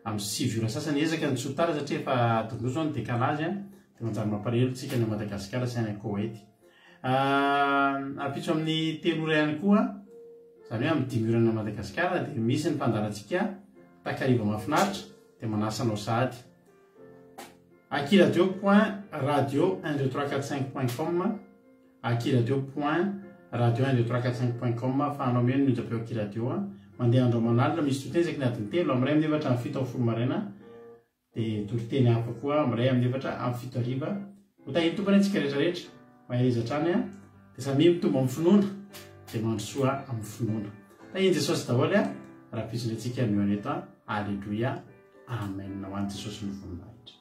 amin'ny 7 ora sasany ezaka ny tsotara satria efa tongozo ny dekalazy dia manjary mampalahelo tsika ny Madagasikara sy any Koweït apitso amin'ny 3 ora ihany koa zany hoe amin'ny 5 ora ny Madagasikara dia misy ny fandarantsika takariva mahafinaritra dia manasanao sahady akiradio.radio12345.com akiradio.radio12345.com fahanao meno mindrapeo akiradio mandeha andro manalina misy totezaky ny adiny 3 amin'ray amin'ny 7 amin'ny 7 folo maraina dia toloteny hafa koa amin'ray amin'ny 7 amin'ny 7 hariva hotahiny tompany antsika rehetrarehetra maheriza hatrany dia samy mitombo amin'ny finoana dia mandrosoa amin'ny finoana tahiny Jesosy daholo raha pitsondrantsika mioana eto alleluia amen ho an'i Jesosy ny voninahitra.